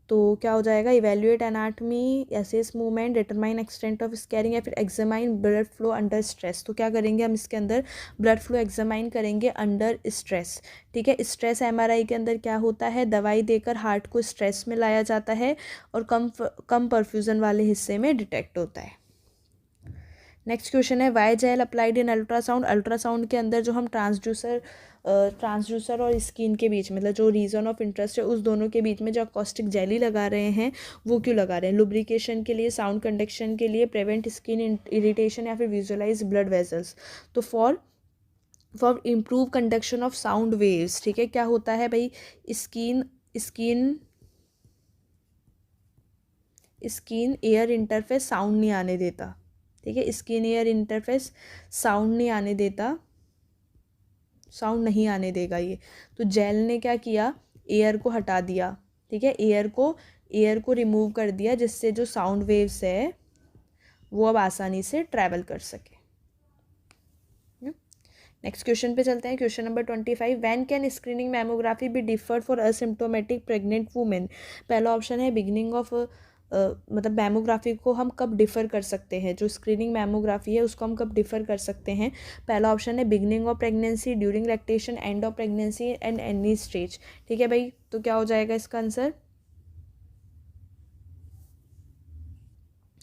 तो क्या हो जाएगा? Evaluate anatomy, assess movement, determine extent of scarring, या फिर examine blood flow under stress. तो क्या करेंगे हम इसके अंदर? ब्लड फ्लो एग्जामाइन करेंगे अंडर स्ट्रेस। ठीक है, स्ट्रेस MRI के अंदर क्या होता है? दवाई देकर हार्ट को स्ट्रेस में लाया जाता है और कम परफ्यूजन वाले हिस्से में डिटेक्ट होता है। नेक्स्ट क्वेश्चन है why gel applied in ultrasound. Ultrasound के अंदर जो हम ट्रांसड्यूसर और स्किन के बीच, मतलब जो रीजन ऑफ इंटरेस्ट है उस दोनों के बीच में जो अकॉस्टिक जेली लगा रहे हैं वो क्यों लगा रहे हैं? लुब्रिकेशन के लिए, साउंड कंडक्शन के लिए, प्रिवेंट स्किन इरिटेशन, या फिर विजुअलाइज ब्लड वेजल्स। तो for improve conduction of sound waves. ठीक है, क्या होता है भाई? स्किन एयर इंटरफेस साउंड नहीं आने देता। ठीक है, स्किन एयर इंटरफेस साउंड नहीं आने देता, साउंड नहीं आने देगा ये। तो जेल ने क्या किया? एयर को हटा दिया। ठीक है, एयर को रिमूव कर दिया, जिससे जो साउंड वेव्स है वो अब आसानी से ट्रैवल कर सके। नेक्स्ट क्वेश्चन पे चलते हैं। Question number 25, when can screening mammography be deferred for asymptomatic pregnant women. पहला ऑप्शन है बिगिनिंग ऑफ मतलब मैमोग्राफी को हम कब डिफ़र कर सकते हैं, जो स्क्रीनिंग मैमोग्राफी है उसको हम कब डिफ़र कर सकते हैं। पहला ऑप्शन है beginning of pregnancy, during lactation, end of pregnancy, and any stage. ठीक है भाई, तो क्या हो जाएगा इसका आंसर?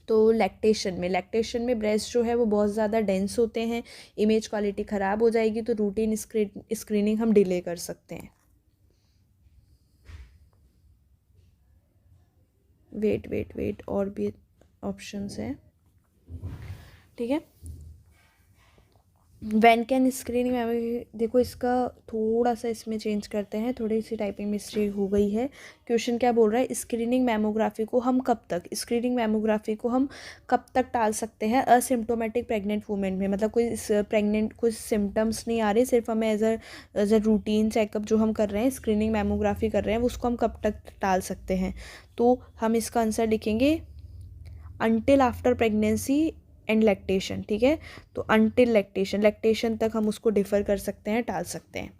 तो लैक्टेशन में ब्रेस्ट जो है वो बहुत ज़्यादा डेंस होते हैं, इमेज क्वालिटी ख़राब हो जाएगी, तो रूटीन स्क्रीनिंग हम डिले कर सकते हैं। वेट और भी ऑप्शंस हैं। ठीक है, वैन कैन स्क्रीनिंग देखो इसका थोड़ा सा इसमें चेंज करते हैं, थोड़ी सी टाइपिंग मिस्टेक हो गई है। क्वेश्चन क्या बोल रहा है? स्क्रीनिंग मैमोग्राफी को हम कब तक टाल सकते हैं असिम्प्टोमेटिक प्रेग्नेंट वुमेन में। मतलब कोई सिम्टम्स नहीं आ रहे, सिर्फ हमें एज अ रूटीन चेकअप जो हम कर रहे हैं, स्क्रीनिंग मैमोग्राफी कर रहे हैं, उसको हम कब तक टाल सकते हैं? तो हम इसका आंसर लिखेंगे until after pregnancy and lactation. ठीक है, तो अनटिल लैक्टेशन तक हम उसको डिफ़र कर सकते हैं, टाल सकते हैं।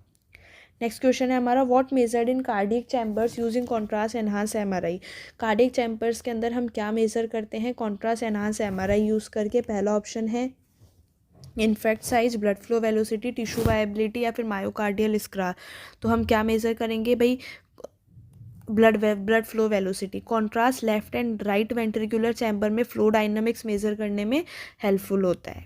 नेक्स्ट क्वेश्चन है हमारा, what measured in cardiac chambers using contrast enhance MRI। Cardiac chambers के अंदर हम क्या मेज़र करते हैं कॉन्ट्रास्ट एनहांस MRI यूज़ करके? पहला ऑप्शन है infect size, blood flow velocity, tissue viability, या फिर मायोकार्डियल स्क्रार। तो हम क्या मेज़र करेंगे भाई? Blood flow velocity. Contrast left and right ventricular chamber में फ्लो डायनामिक्स मेजर करने में हेल्पफुल होता है।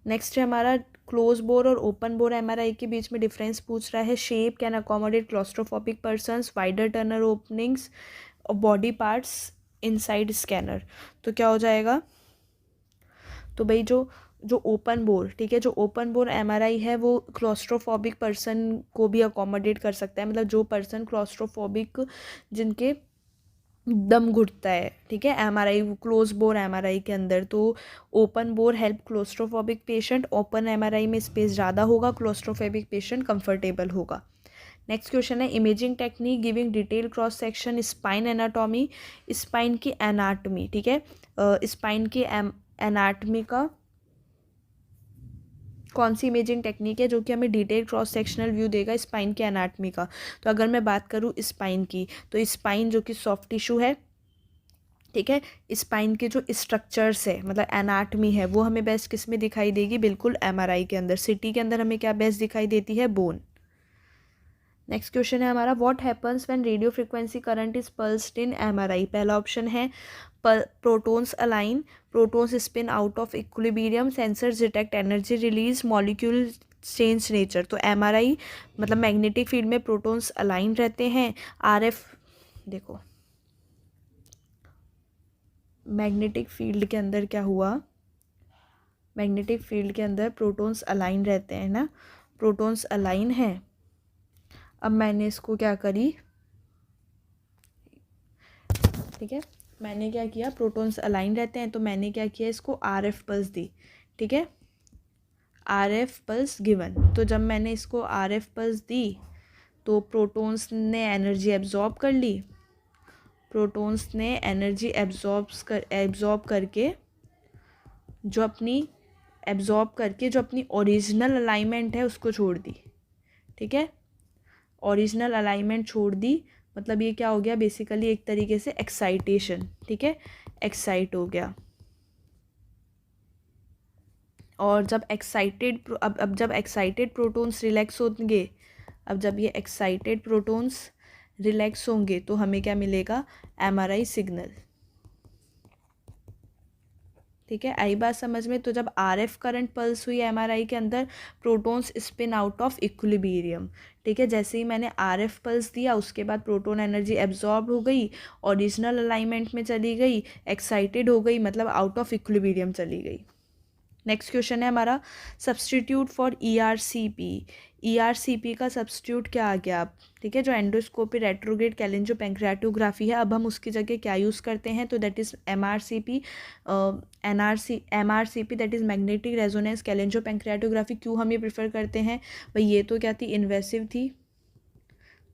नेक्स्ट है हमारा क्लोज बोर और ओपन बोर MRI के बीच में डिफरेंस पूछ रहा है। Shape can accommodate claustrophobic persons, wider Turner openings, और बॉडी पार्ट्स इनसाइड स्कैनर। तो क्या हो जाएगा? तो भाई जो ओपन बोर, ठीक है, जो ओपन बोर MRI है वो क्लॉस्ट्रोफोबिक पर्सन को भी अकोमोडेट कर सकता है। मतलब जो पर्सन क्लॉस्ट्रोफोबिक, जिनके दम घुटता है, ठीक है, MRI क्लोज बोर MRI के अंदर। तो open bore help claustrophobic patient, open MRI में स्पेस ज़्यादा होगा, क्लोस्ट्रोफोबिक पेशेंट कंफर्टेबल होगा। नेक्स्ट क्वेश्चन है imaging technique giving detail cross section spine anatomy. Spine की एनाटमी, ठीक है, स्पाइन की एनाटमी का कौन सी इमेजिंग टेक्निक है जो कि हमें डिटेल क्रॉस सेक्शनल व्यू देगा स्पाइन के एनाटमी का? तो अगर मैं बात करूँ स्पाइन की, तो स्पाइन जो कि सॉफ्ट टिश्यू है, ठीक है, स्पाइन के जो स्ट्रक्चर्स है, मतलब एनाटमी है, वो हमें बेस्ट किस में दिखाई देगी? बिल्कुल MRI के अंदर। सिटी के अंदर हमें क्या बेस्ट दिखाई देती है? बोन। नेक्स्ट क्वेश्चन है हमारा, what happens when radio frequency current is pulsed in MRI। पहला ऑप्शन है protons align, protons spin out of equilibrium, sensors detect energy release, molecule change nature. तो MRI मतलब मैग्नेटिक फील्ड में protons align रहते हैं। RF देखो magnetic field के अंदर क्या हुआ, मैग्नेटिक फील्ड के अंदर प्रोटॉन्स अलाइन रहते हैं ना, प्रोटॉन्स अलाइन हैं। अब मैंने इसको क्या करी, ठीक है, मैंने क्या किया, प्रोटॉन्स अलाइन रहते हैं तो मैंने क्या किया, इसको RF पल्स दी, ठीक है, RF पल्स गिवन। तो जब मैंने इसको RF पल्स दी तो प्रोटॉन्स ने एनर्जी एब्जॉर्ब कर ली, प्रोटॉन्स ने एनर्जी एब्जॉर्ब करके जो अपनी ओरिजिनल अलाइनमेंट है उसको छोड़ दी, ठीक है, ओरिजिनल अलाइनमेंट छोड़ दी, मतलब ये क्या हो गया, बेसिकली एक तरीके से एक्साइटेशन, ठीक है, एक्साइट हो गया। और जब एक्साइटेड प्रोटॉन्स रिलैक्स होंगे, अब जब ये एक्साइटेड प्रोटॉन्स रिलैक्स होंगे तो हमें क्या मिलेगा, MRI सिग्नल, ठीक है, आई बात समझ में। तो जब RF करंट पल्स हुई MRI के अंदर, protons spin out of equilibrium, ठीक है, जैसे ही मैंने RF पल्स दिया उसके बाद प्रोटॉन एनर्जी एब्जॉर्ब हो गई, ओरिजिनल अलाइनमेंट में चली गई, एक्साइटेड हो गई, मतलब आउट ऑफ इक्विलिब्रियम चली गई। नेक्स्ट क्वेश्चन है हमारा, सब्सटीट्यूट फॉर ERCP का सब्सटीट्यूट क्या आ गया अब, ठीक है, जो एंडोस्कोपी रेट्रोग्रेड कैलेंजोपेंक्रियाटोग्राफी है, अब हम उसकी जगह क्या यूज़ करते हैं, तो that is MRCP that is magnetic resonance cholangiopancreatography. क्यों हम ये प्रेफर करते हैं भाई, ये तो क्या थी, इन्वेसिव थी,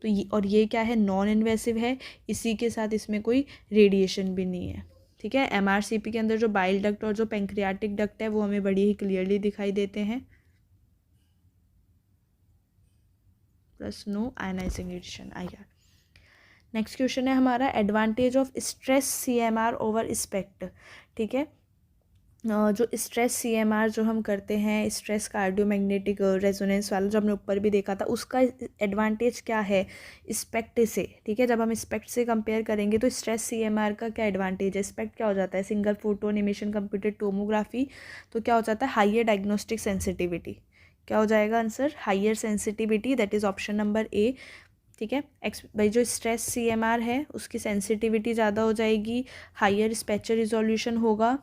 तो और ये क्या है, नॉन इन्वेसिव है, इसी के साथ इसमें कोई रेडिएशन भी नहीं है, ठीक है। MRCP के अंदर जो बाइल डक्ट और जो पेंक्रियाटिक डक्ट है वो हमें बड़ी ही क्लियरली दिखाई देते हैं, plus no ionising radiation IR। Next question है हमारा, advantage of stress CMR over SPECT, ठीक है, जो स्ट्रेस CMR जो हम करते हैं, स्ट्रेस कार्डियोमैग्नेटिक रेजोनेंस वाला जो हमने ऊपर भी देखा था, उसका एडवांटेज क्या है स्पेक्ट से, ठीक है, जब हम स्पेक्ट से कंपेयर करेंगे तो स्ट्रेस CMR का क्या एडवांटेज है, स्पेक्ट क्या हो जाता है, single photon emission computed tomography, तो क्या हो जाता है, हाइयर डायग्नोस्टिक सेंसिटिविटी, क्या हो जाएगा answer, higher sensitivity, that is option number A, ठीक है। भाई जो स्ट्रेस CMR है उसकी सेंसिटिविटी ज़्यादा हो जाएगी, हाइयर स्पेक्चर रिजोल्यूशन होगा,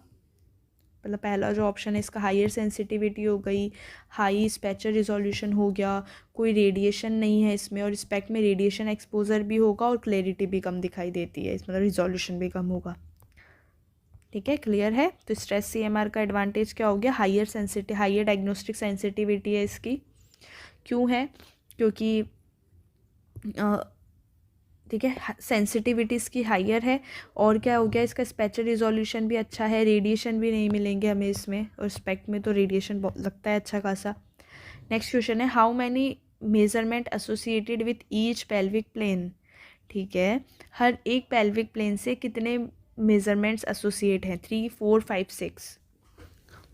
मतलब पहला जो ऑप्शन है इसका हाइयर सेंसिटिविटी हो गई, हाई स्पेक्चर रिजोल्यूशन हो गया, कोई रेडिएशन नहीं है इसमें, और स्पेक्ट में रेडिएशन एक्सपोजर भी होगा और क्लैरिटी भी कम दिखाई देती है, मतलब रिजोल्यूशन भी कम होगा, ठीक है, क्लियर है। तो स्ट्रेस CMR का एडवांटेज क्या हो गया, हाइयर डायग्नोस्टिक सेंसिटिविटी है इसकी, क्यों है, क्योंकि ठीक है, सेंसिटिविटी इसकी हाइयर है, और क्या हो गया, इसका स्पेक्चर रिजोल्यूशन भी अच्छा है, रेडिएशन भी नहीं मिलेंगे हमें इसमें, और स्पेक्ट में तो रेडिएशन लगता है अच्छा खासा। नेक्स्ट क्वेश्चन है, how many measurement associated with each pelvic plane, ठीक है, हर एक पेल्विक प्लेन से कितने मेजरमेंट्स एसोसिएट हैं, 3 4 5 6,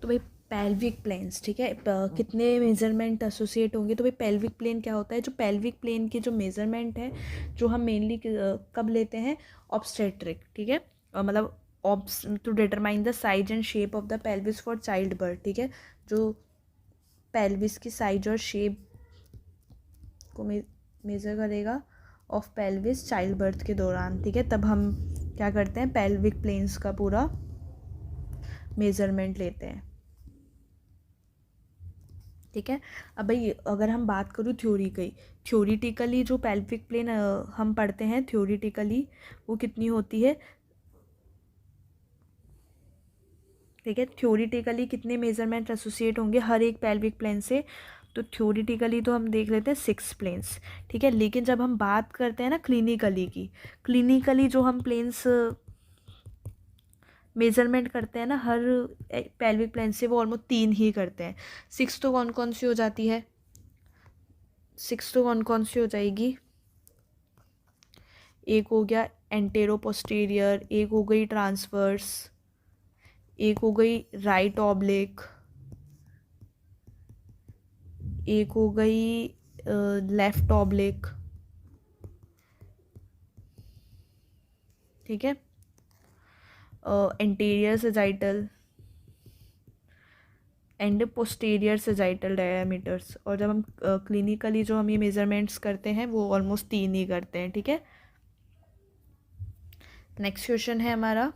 तो भाई पेल्विक प्लेन्स, ठीक है, कितने मेजरमेंट एसोसिएट होंगे, तो भाई पेल्विक प्लेन क्या होता है, जो पेल्विक प्लेन की जो मेजरमेंट है जो हम मेनली कब लेते हैं, ऑब्स्टेट्रिक, ठीक है, मतलब to determine the size and shape of the pelvis for childbirth, ठीक है, जो पेल्विस की साइज और शेप को मेज़र करेगा ऑफ पेल्विस चाइल्ड बर्थ के दौरान, ठीक है, तब हम क्या करते हैं, पेल्विक प्लेन्स का पूरा मेजरमेंट लेते हैं, ठीक है। अब भाई अगर हम बात करूँ थ्योरीटिकली जो पेल्विक प्लेन हम पढ़ते हैं थ्योरीटिकली वो कितनी होती है, ठीक है, थ्योरीटिकली कितने मेजरमेंट एसोसिएट होंगे हर एक पेल्विक प्लेन से, तो थ्योरीटिकली तो हम देख लेते हैं 6 प्लेन्स, ठीक है, लेकिन जब हम बात करते हैं ना क्लिनिकली जो हम प्लेन्स मेजरमेंट करते हैं ना हर पेल्विक प्लेन से, वो ऑलमोस्ट 3 ही करते हैं। 6 तो कौन कौन सी हो जाती है, 6 तो कौन कौन सी हो जाएगी, एक हो गया एंटेरो पोस्टीरियर, एक हो गई ट्रांसवर्स, एक हो गई राइट ऑब्लिक, एक हो गई लेफ्ट ऑब्लिक, ठीक है, anterior sagittal and posterior sagittal diameters, और जब हम क्लिनिकली जो हम ये मेजरमेंट्स करते हैं वो ऑलमोस्ट 3 ही करते हैं, ठीक है। नेक्स्ट क्वेश्चन है हमारा,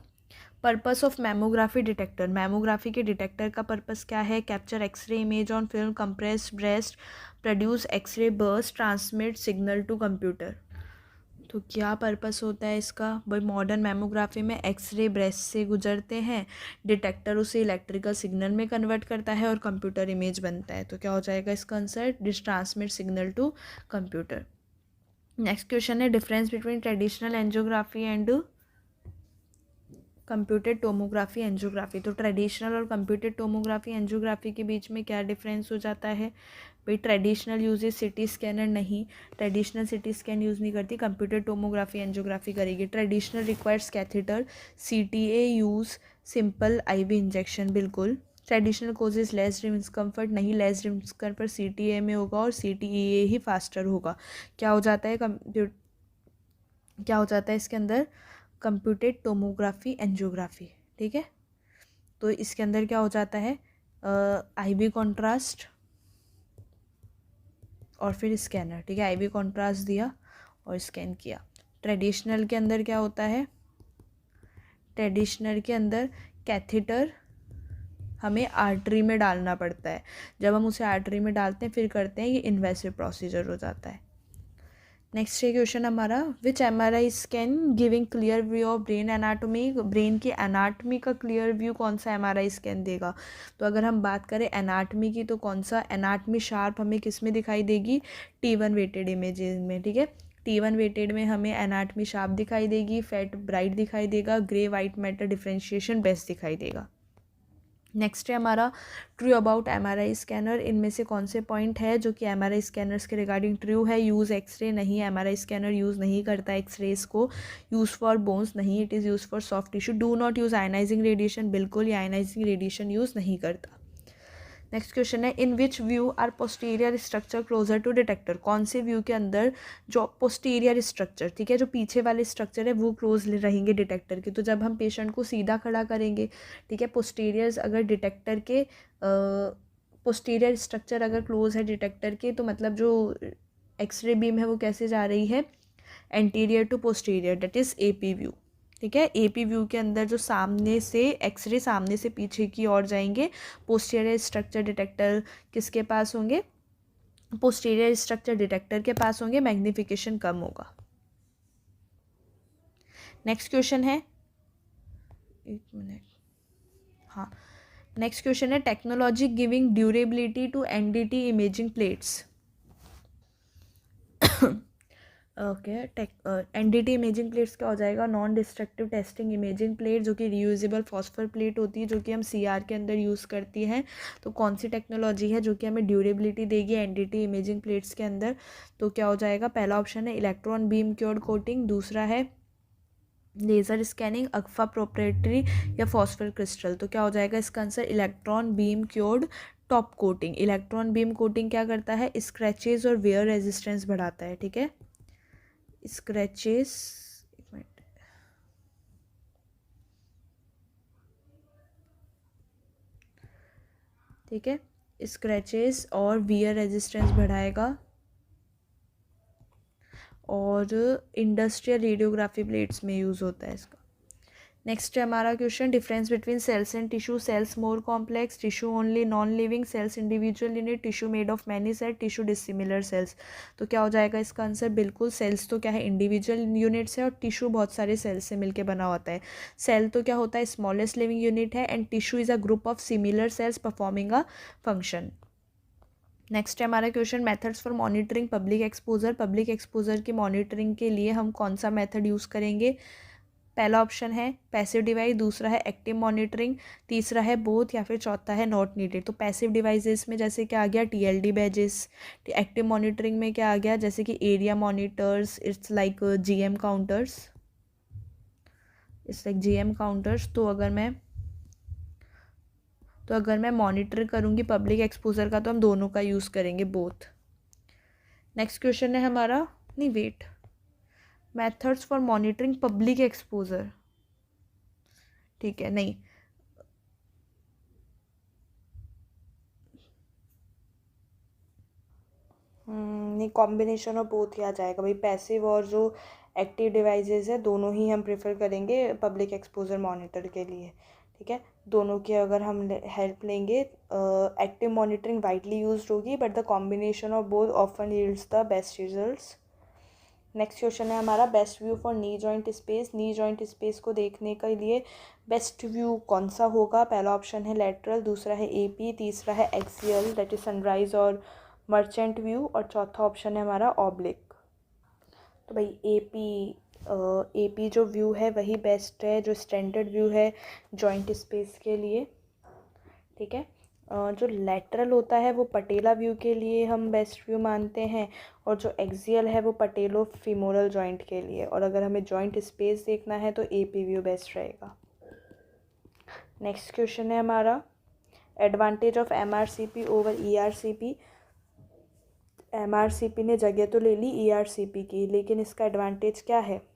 purpose of mammography detector, mammography के डिटेक्टर का पर्पस क्या है? Capture x-ray image on film, compress breast, produce x-ray burst, transmit signal to computer. तो क्या पर्पस होता है इसका? भाई मॉडर्न मैमोग्राफी में एक्सरे ब्रेस्ट से गुजरते हैं, डिटेक्टर उसे इलेक्ट्रिकल सिग्नल में कन्वर्ट करता है और कंप्यूटर इमेज बनता है। तो क्या हो जाएगा इसका answer? This transmit signal to computer. Next question है difference between traditional angiography and computed tomography angiography. तो ट्रेडिशनल और कंप्यूटेड टोमोग्राफी एंजियोग्राफी के बीच में क्या डिफरेंस हो जाता है? भाई ट्रेडिशनल यूजेज सिटी स्कैनर नहीं, ट्रेडिशनल सिटी स्कैन यूज़ नहीं करती, कंप्यूटेड टोमोग्राफी एंजियोग्राफी करेगी। Traditional requires catheter, CTA use simple IV injection, बिल्कुल। ट्रेडिशनल कोजेज लेस डिस्कम्फर्ट नहीं, लेस डिस्कम्फर्ट सीटीए में होगा और सीटीए ही फास्टर होगा। क्या हो जाता है क्या हो जाता है इसके अंदर? कंप्यूटेड टोमोग्राफी एंजियोग्राफी, ठीक है। तो इसके अंदर क्या हो जाता है? आईवी कॉन्ट्रास्ट और फिर स्कैनर, ठीक है। आईवी कॉन्ट्रास्ट दिया और स्कैन किया। ट्रेडिशनल के अंदर क्या होता है? ट्रेडिशनल के अंदर कैथेटर हमें आर्टरी में डालना पड़ता है, जब हम उसे आर्टरी में डालते हैं फिर करते हैं, ये इन्वेसिव प्रोसीजर हो जाता है। नेक्स्ट है क्वेश्चन हमारा, विच MRI scan giving clear view of brain anatomy. Brain की एनाटॉमी का क्लियर व्यू कौन सा MRI स्कैन देगा? तो अगर हम बात करें एनाटॉमी की, तो कौन सा एनाटॉमी शार्प हमें किस में दिखाई देगी? T1 वेटेड इमेजेस में, ठीक है। T1 वेटेड में हमें एनाटॉमी शार्प दिखाई देगी, फैट ब्राइट दिखाई देगा, grey white matter differentiation best दिखाई देगा। नेक्स्ट है हमारा ट्रू अबाउट MRI स्कैनर। इनमें से कौन से पॉइंट है जो कि MRI स्कैनर्स के रिगार्डिंग ट्रू है? यूज़ एक्सरे नहीं, MRI स्कैनर यूज़ नहीं करता एक्सरेज को। यूज़ फॉर बोन्स नहीं, it is use for soft tissue. Do not use ionising radiation, बिल्कुल ये आयनाइजिंग रेडिएशन यूज़ नहीं करता। नेक्स्ट क्वेश्चन है, in which view are posterior structure closer to detector. कौन से व्यू के अंदर जो पोस्टीरियर स्ट्रक्चर, ठीक है, जो पीछे वाले स्ट्रक्चर है वो क्लोज रहेंगे डिटेक्टर के। तो जब हम पेशेंट को सीधा खड़ा करेंगे, ठीक है, पोस्टीरियर्स अगर डिटेक्टर के पोस्टीरियर स्ट्रक्चर अगर क्लोज है डिटेक्टर के, तो मतलब जो एक्सरे बीम है वो कैसे जा रही है? Anterior to posterior, that is AP view, ठीक है। AP व्यू के अंदर जो सामने से एक्सरे सामने से पीछे की ओर जाएंगे। पोस्टीरियर स्ट्रक्चर डिटेक्टर किसके पास होंगे? पोस्टीरियर स्ट्रक्चर डिटेक्टर के पास होंगे, मैग्नीफिकेशन कम होगा। नेक्स्ट क्वेश्चन है, एक मिनट, हाँ, नेक्स्ट क्वेश्चन है technology giving durability to NDT imaging plates. Okay, NDT imaging plates क्या हो जाएगा? Non destructive testing imaging plate, जो कि रीयूजेबल फॉस्फर प्लेट होती है, जो कि हम CR के अंदर यूज़ करती हैं। तो कौन सी टेक्नोलॉजी है जो कि हमें ड्यूरेबिलिटी देगी NDT इमेजिंग प्लेट्स के अंदर? तो क्या हो जाएगा? पहला ऑप्शन है इलेक्ट्रॉन बीम क्योर्ड कोटिंग, दूसरा है लेज़र स्कैनिंग, अक्फा प्रोप्रेटरी या फॉस्फर क्रिस्टल। तो क्या हो जाएगा इसका answer? Electron beam cured top coating. Electron beam coating क्या करता है? स्क्रैचेज और वेयर रेजिस्टेंस बढ़ाता है, ठीक है। स्क्रैचेस, एक मिनट, ठीक है, स्क्रैचेस और वियर रेजिस्टेंस बढ़ाएगा। और इंडस्ट्रियल रेडियोग्राफी प्लेट्स में यूज़ होता है इसका। नेक्स्ट है हमारा question, difference between cells and tissue. Cells more complex, tissue only non living, cells individual unit, tissue made of many cell, tissue dissimilar cells. तो क्या हो जाएगा इसका आंसर? बिल्कुल, सेल्स तो क्या है? इंडिविजुअल यूनिट्स है और टिश्यू बहुत सारे सेल्स से मिलकर बना होता है। सेल तो क्या होता है? स्मॉलेस्ट लिविंग यूनिट है, and tissue is a group of similar sales performing a function. Next है हमारा question, methods for monitoring public exposure. Public exposure की मॉनिटरिंग के लिए हम कौन सा मेथड यूज़ करेंगे? पहला ऑप्शन है पैसिव डिवाइस, दूसरा है एक्टिव मॉनिटरिंग, तीसरा है बोथ, या फिर चौथा है नॉट नीडेड। तो पैसिव डिवाइसेस में जैसे क्या आ गया? TLD badges. एक्टिव मॉनिटरिंग में क्या आ गया? जैसे कि area monitors, it's like GM counters, it's like GM counters. तो अगर मैं मॉनिटर करूँगी पब्लिक एक्सपोजर का, तो हम दोनों का यूज़ करेंगे, बोथ। नेक्स्ट क्वेश्चन है हमारा, नहीं wait, methods for monitoring public exposure, ठीक है, नहीं, नहीं, कॉम्बिनेशन ऑफ बोथ ही आ जाएगा भाई। पैसिव और जो एक्टिव डिवाइसेस है, दोनों ही हम प्रेफर करेंगे पब्लिक एक्सपोजर मॉनिटर के लिए, ठीक है। दोनों की अगर हम हेल्प लेंगे, एक्टिव मॉनिटरिंग वाइडली यूज्ड होगी but the combination of both often yields the best results. Next question है हमारा best view for knee joint space. Knee joint space को देखने के लिए बेस्ट व्यू कौन सा होगा? पहला ऑप्शन है लेटरल, दूसरा है एपी, तीसरा है एक्सियल दैट इज सनराइज और मर्चेंट व्यू, और चौथा ऑप्शन है हमारा ऑब्लिक। तो भाई एपी जो व्यू है वही बेस्ट है, जो स्टैंडर्ड व्यू है जॉइंट स्पेस के लिए, ठीक है। जो लेटरल होता है वो पटेला व्यू के लिए हम बेस्ट व्यू मानते हैं, और जो एक्सियल है वो पटेलो फीमोरल जॉइंट के लिए, और अगर हमें जॉइंट स्पेस देखना है तो एपी व्यू बेस्ट रहेगा। नेक्स्ट क्वेश्चन है हमारा advantage of MRCP over ERCP. MRCP ने जगह तो ले ली ईआरसीपी की, लेकिन इसका एडवांटेज क्या है?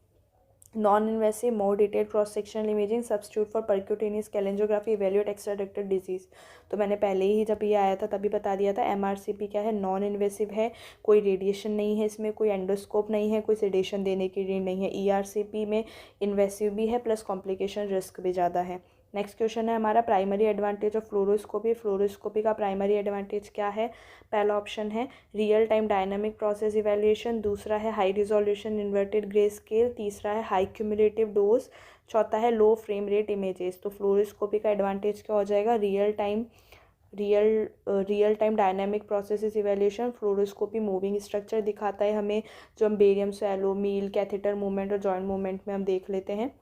Non invasive more detail cross sectional imaging substitute for percutaneous cholangiography evaluate extraductal disease. तो मैंने पहले ही जब ये आया था तभी बता दिया था, एमआरसीपी क्या है? नॉन इन्वेसिव है, कोई रेडिएशन नहीं है इसमें, कोई एंडोस्कोप नहीं है, कोई सेडेशन देने की नीड नहीं है। ईआरसीपी में इन्वेसिव भी है प्लस कॉम्प्लिकेशन रिस्क भी ज़्यादा है। नेक्स्ट क्वेश्चन है हमारा primary advantage of fluoroscopy. Fluoroscopy का प्राइमरी एडवांटेज क्या है? पहला ऑप्शन है real time dynamic process evaluation, दूसरा है high resolution inverted grey scale, तीसरा है हाई क्यूमुलेटिव डोज, चौथा है लो फ्रेम रेट इमेजेस। तो फ्लोरोस्कोपी का एडवांटेज क्या हो जाएगा? Real time dynamic process evaluation. Fluoroscopy moving structure दिखाता है हमें, जो हम बेरियम स्वैलो मील कैथेटर मूवमेंट और जॉइंट मूवमेंट में हम देख लेते हैं।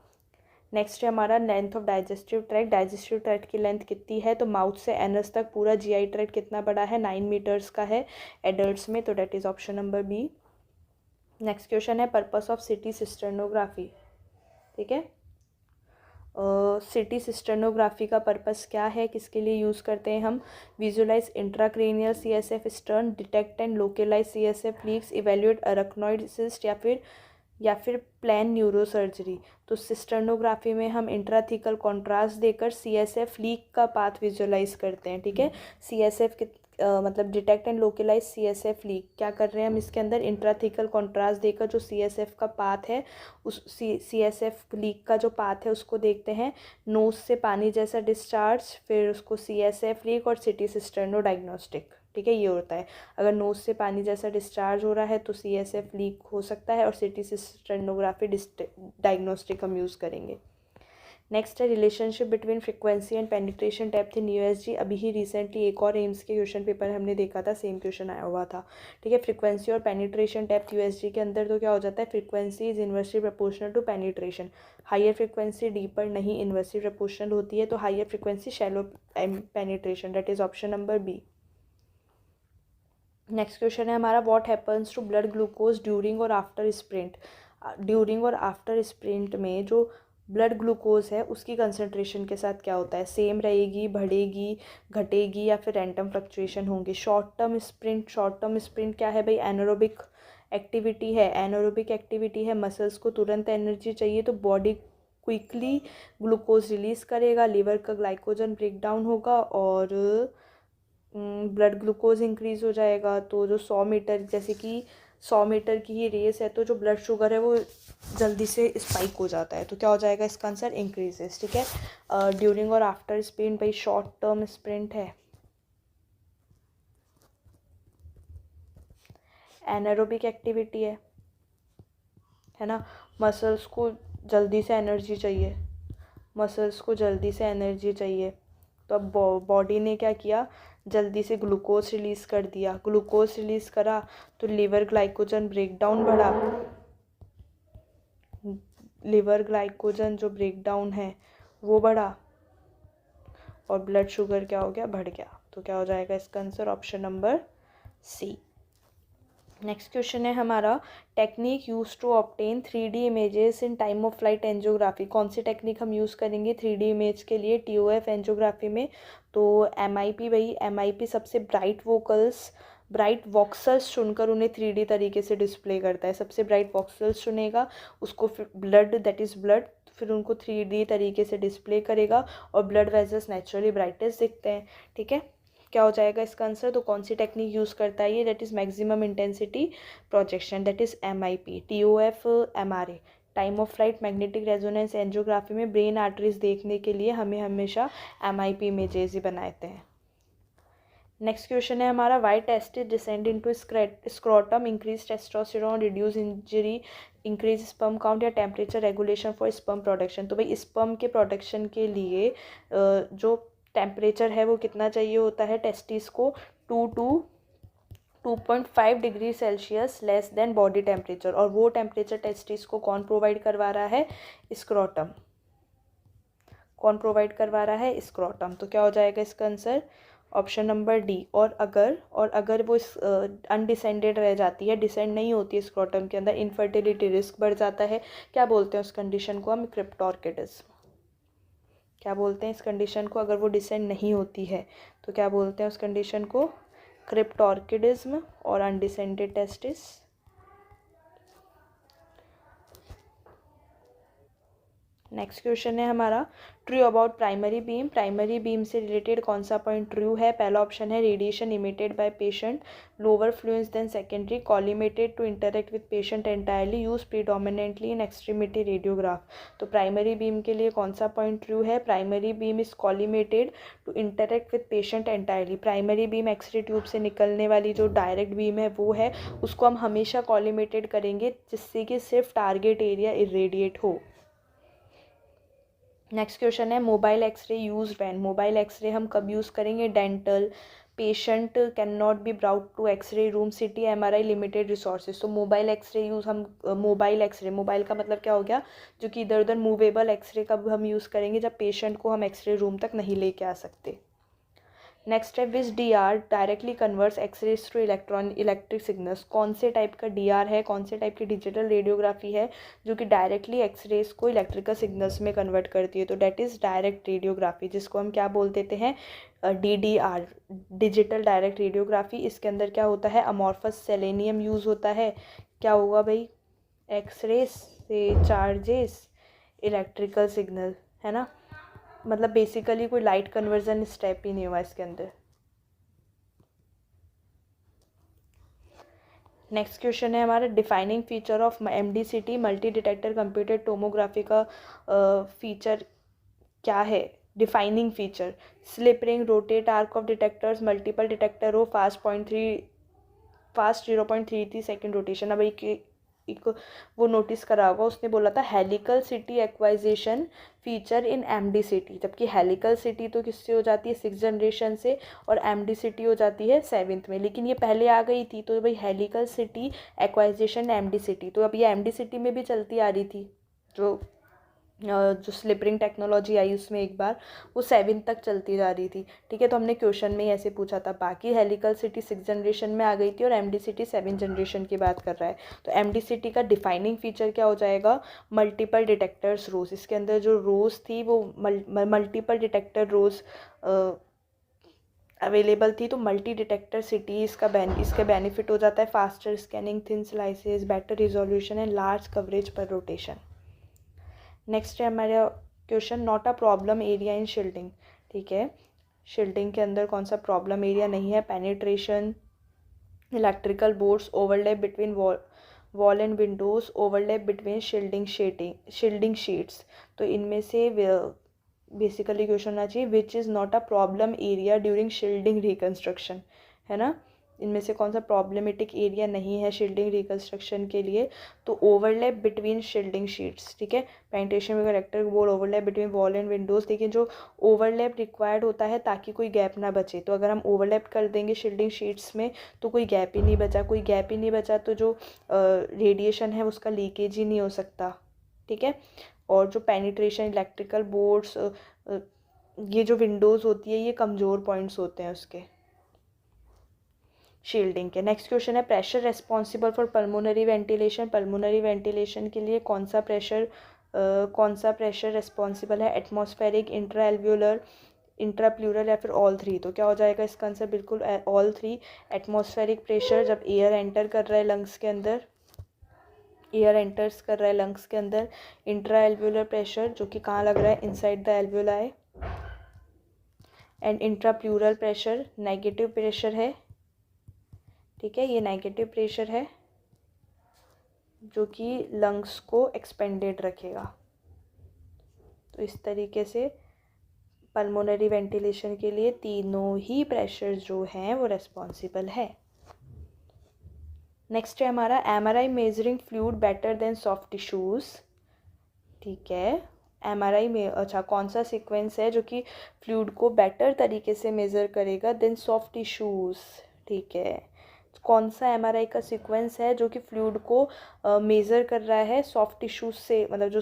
नेक्स्ट है हमारा length of digestive tract. Digestive tract की लेंथ कितनी है? तो माउथ से एनस तक पूरा जीआई ट्रैक्ट कितना बड़ा है? 9 मीटर्स का है एडल्ट्स में, तो that is option number B. Next question है पर्पस ऑफ सीटी सिस्टेनोग्राफी, ठीक है। सीटी सिस्टेनोग्राफी का पर्पस क्या है, किसके लिए यूज़ करते हैं हम? Visualise intracranial CSF cistern, detect and localise CSF leaks, evaluate arachnoid cyst, या फिर प्लान न्यूरोसर्जरी। तो सिस्टर्नोग्राफी में हम इंट्राथिकल कॉन्ट्रास्ट देकर सीएसएफ लीक का पाथ विजुअलाइज करते हैं, ठीक है। सीएसएफ मतलब detect and localise CSF leak क्या कर रहे हैं हम इसके अंदर? इंट्राथिकल कॉन्ट्रास्ट देकर जो सीएसएफ का पाथ है, उस सीएसएफ लीक का जो पाथ है उसको देखते हैं। नोज से पानी जैसा डिस्चार्ज, फिर उसको सीएसएफ लीक और सिटी सिस्टर्नो डायग्नोस्टिक, ठीक है, ये होता है। अगर नोज से पानी जैसा डिस्चार्ज हो रहा है तो सीएसएफ लीक हो सकता है, और सिटी सिस्टेनोग्राफी डायग्नोस्टिक हम यूज़ करेंगे। नेक्स्ट है relationship between frequency and penetration depth in USG. अभी ही रिसेंटली एक और एम्स के क्वेश्चन पेपर हमने देखा था, सेम क्वेश्चन आया हुआ था, ठीक है। फ्रिक्वेंसी और पेनिट्रेशन डेप्थ यूएसजी के अंदर तो क्या हो जाता है? Frequency is inversely proportional to penetration. Higher frequency deeper नहीं इन्वर्सली प्रोपोर्शनल होती है, तो higher frequency shallow penetration, that is option number B. Next question है हमारा what happens to blood glucose during और आफ्टर स्प्रिंट। ड्यूरिंग और after sprint में जो ब्लड ग्लूकोज है उसकी कंसनट्रेशन के साथ क्या होता है? सेम रहेगी, बढ़ेगी, घटेगी, या फिर रैंडम फ्लक्चुएशन होंगे? शॉर्ट टर्म स्प्रिंट क्या है भाई? एनारोबिक एक्टिविटी है। एनारोबिक एक्टिविटी है, मसल्स को तुरंत एनर्जी चाहिए तो बॉडी क्विकली ग्लूकोज रिलीज करेगा, लीवर का ग्लाइकोजन ब्रेक डाउन होगा और ब्लड ग्लूकोज इंक्रीज़ हो जाएगा। तो जो 100 मीटर, जैसे कि 100 मीटर की ही रेस है, तो जो ब्लड शुगर है वो जल्दी से स्पाइक हो जाता है, तो क्या हो जाएगा इसका आंसर? इंक्रीजेस, ठीक है। ड्यूरिंग और आफ्टर स्प्रिंट भाई शॉर्ट टर्म स्प्रिंट है, एनारोबिक एक्टिविटी है ना। मसल्स को जल्दी से एनर्जी चाहिए, तो अब बॉडी ने क्या किया? जल्दी से ग्लूकोज रिलीज़ कर दिया। ग्लूकोज रिलीज़ करा तो लिवर ग्लाइकोजन ब्रेकडाउन बढ़ा, लिवर ग्लाइकोजन जो ब्रेकडाउन है वो बढ़ा, और ब्लड शुगर क्या हो गया? बढ़ गया। तो क्या हो जाएगा इसका answer? Option number C. Next question है हमारा technique use to obtain 3D images in time of flight angiography. कौन सी टेक्निक हम यूज़ करेंगे 3D इमेज के लिए TOF एंजियोग्राफी में? तो MIP भाई, MIP सबसे ब्राइट वॉक्सल्स चुनकर उन्हें 3D तरीके से डिस्प्ले करता है। सबसे ब्राइट वॉक्सल्स चुनेगा, उसको फिर ब्लड फिर उनको 3D तरीके से डिस्प्ले करेगा, और ब्लड वेजल्स नेचुरली ब्राइटेस्ट दिखते हैं, ठीक है। क्या हो जाएगा इसका आंसर? तो कौन सी टेक्निक यूज़ करता है ये? That is maximum intensity projection, that is MIP, TOF, MRA। Time of flight magnetic resonance angiography में ब्रेन आर्टरीज देखने के लिए हमें हमेशा MIP इमेजेस ही बनाते हैं। नेक्स्ट क्वेश्चन है हमारा, why testis descend into scrotum, increase testosterone, reduce injury, increase sperm count या temperature regulation for sperm production. तो भाई स्पर्म के प्रोडक्शन के लिए जो टेम्परेचर है वो कितना चाहिए होता है टेस्टिस को? 2.5 degree Celsius less than body temperature. और वो टेम्परेचर टेस्टिस को कौन प्रोवाइड करवा रहा है? स्क्रोटम। कौन प्रोवाइड करवा रहा है? स्क्रोटम। तो क्या हो जाएगा इसका आंसर? Option number D. और अगर वो अनडिसेंडेड रह जाती है, डिसेंड नहीं होती है स्क्रोटम के अंदर, इनफर्टिलिटी रिस्क बढ़ जाता है। क्या बोलते हैं उस कंडीशन को हम? क्रिप्टोर्किडिज्म। क्या बोलते हैं इस कंडीशन को? अगर वो डिसेंड नहीं होती है तो क्या बोलते हैं उस कंडीशन को? क्रिप्टोर्किडिज्म और अनडिसेंडेड टेस्टिस। नेक्स्ट क्वेश्चन है हमारा, true about primary beam. Primary beam से रिलेटेड कौन सा पॉइंट ट्रू है? पहला ऑप्शन है radiation emitted by patient lower fluence than secondary, collimated to interact with patient entirely, use predominantly in extremity radiograph. तो primary beam के लिए कौन सा पॉइंट ट्रू है? Primary beam is collimated to interact with patient entirely. Primary beam X-ray tube से निकलने वाली जो डायरेक्ट बीम है वो है, उसको हम हमेशा कॉलिमेटेड करेंगे जिससे कि सिर्फ टारगेट एरिया इरेडिएट हो। नेक्स्ट क्वेश्चन है, mobile x-ray use when. Mobile x-ray हम कब यूज़ करेंगे? Dental, patient can not be brought to x-ray room, CT, MRI, limited resources. तो मोबाइल एक्सरे यूज़ हम मोबाइल एक्सरे, मोबाइल का मतलब क्या हो गया? जो कि इधर उधर मूवेबल एक्सरे कब हम यूज़ करेंगे? जब पेशेंट को हम एक्सरे रूम तक नहीं लेके आ सकते। नेक्स्ट है, which DR directly converts x-rays to electric signals. कौन से टाइप का DR है, कौन से टाइप की डिजिटल रेडियोग्राफी है जो कि डायरेक्टली एक्सरेज को इलेक्ट्रिकल सिग्नल्स में कन्वर्ट करती है? तो डेट इज़ डायरेक्ट रेडियोग्राफी, जिसको हम क्या बोल देते हैं? DDR, digital direct radiography. इसके अंदर क्या होता है? अमॉर्फस सेलेनियम यूज़ होता है। क्या होगा भाई? एक्सरेज से चार्जेस, इलेक्ट्रिकल सिग्नल, है ना? मतलब बेसिकली कोई लाइट कन्वर्जन स्टेप ही नहीं हुआ इसके अंदर। नेक्स्ट क्वेश्चन है हमारा, defining feature of MDCT, multi detector computer tomography का फीचर क्या है? Defining feature, slip ring, rotate arc of detectors, multiple detector हो, फास्ट 0.33 सेकेंड रोटेशन। अब एक वो नोटिस करा होगा, उसने बोला था helical city acquisition feature in MDCT, जबकि हेलिकल सिटी तो किससे हो जाती है? 6th जनरेशन से, और MDCT हो जाती है 7th में। लेकिन ये पहले आ गई थी, तो भाई हेलिकल सिटी एक्वाइजेशन MDCT, तो अब ये MDCT में भी चलती आ रही थी। जो स्लिपरिंग टेक्नोलॉजी आई उसमें एक बार वो 7th तक चलती जा रही थी। ठीक है, तो हमने क्वेश्चन में ही ऐसे पूछा था। बाकी हेलिकल सिटी 6th जनरेशन में आ गई थी और MDCT 7th जनरेशन की बात कर रहा है। तो MDCT का डिफाइनिंग फीचर क्या हो जाएगा? मल्टीपल डिटेक्टर्स रोज। इसके अंदर जो रोज थी वो मल्टीपल डिटेक्टर रोज अवेलेबल थी। तो मल्टी डिटेक्टर सिटी इसका बेनिफिट हो जाता है faster scanning, thin slices, better resolution and large coverage पर रोटेशन। नेक्स्ट है हमारा question, not a problem area in shielding. ठीक है, शील्डिंग के अंदर कौन सा प्रॉब्लम एरिया नहीं है? Penetration, electrical boards, overlap between wall and Windows, overlap between shielding sheets. तो इनमें से बेसिकली क्वेश्चन होना चाहिए, which is not a problem area during shielding reconstruction, है ना? इनमें से कौन सा प्रॉब्लमेटिक एरिया नहीं है शील्डिंग रिकन्स्ट्रक्शन के लिए? तो ओवरलैप बिटवीन शील्डिंग शीट्स। ठीक है, penetration with electric board, overlap between wall and Windows. देखिए, जो ओवरलैप रिक्वायर्ड होता है ताकि कोई गैप ना बचे, तो अगर हम ओवरलैप कर देंगे शील्डिंग शीट्स में तो कोई गैप ही नहीं बचा। कोई गैप ही नहीं बचा तो जो रेडिएशन है उसका लीकेज ही नहीं हो सकता। ठीक है, और जो पेनिट्रेशन, इलेक्ट्रिकल बोर्ड्स, ये जो विंडोज़ होती है ये कमज़ोर पॉइंट्स होते हैं उसके शील्डिंग के। नेक्स्ट क्वेश्चन है, pressure responsible for pulmonary ventilation. Pulmonary ventilation के लिए कौन सा प्रेशर रेस्पॉन्सिबल है? Atmospheric, intra alveolar, intra plural या फिर ऑल थ्री? तो क्या हो जाएगा इसका आंसर? बिल्कुल ऑल थ्री। एटमॉस्फेरिक प्रेशर जब एयर एंटर कर रहा है लंग्स के अंदर, इंट्रा एल्वियोलर प्रेशर जो कि कहाँ लग रहा है? Inside the alveoli. And intrapleural pressure negative pressure है, ठीक है, ये नेगेटिव प्रेशर है जो कि लंग्स को एक्सपेंडेड रखेगा। तो इस तरीके से पल्मोनरी वेंटिलेशन के लिए तीनों ही प्रेशर जो हैं वो रेस्पॉन्सिबल है। नेक्स्ट है हमारा MRI measuring fluid better than soft tissues, ठीक है। एमआरआई में अच्छा कौन सा सीक्वेंस है जो कि फ्लूइड को बेटर तरीके से मेज़र करेगा देन सॉफ्ट टिश्यूज़, ठीक है। कौन सा एमआरआई का सीक्वेंस है जो कि फ्लूइड को मेज़र कर रहा है सॉफ्ट टिश्यूज़ से, मतलब जो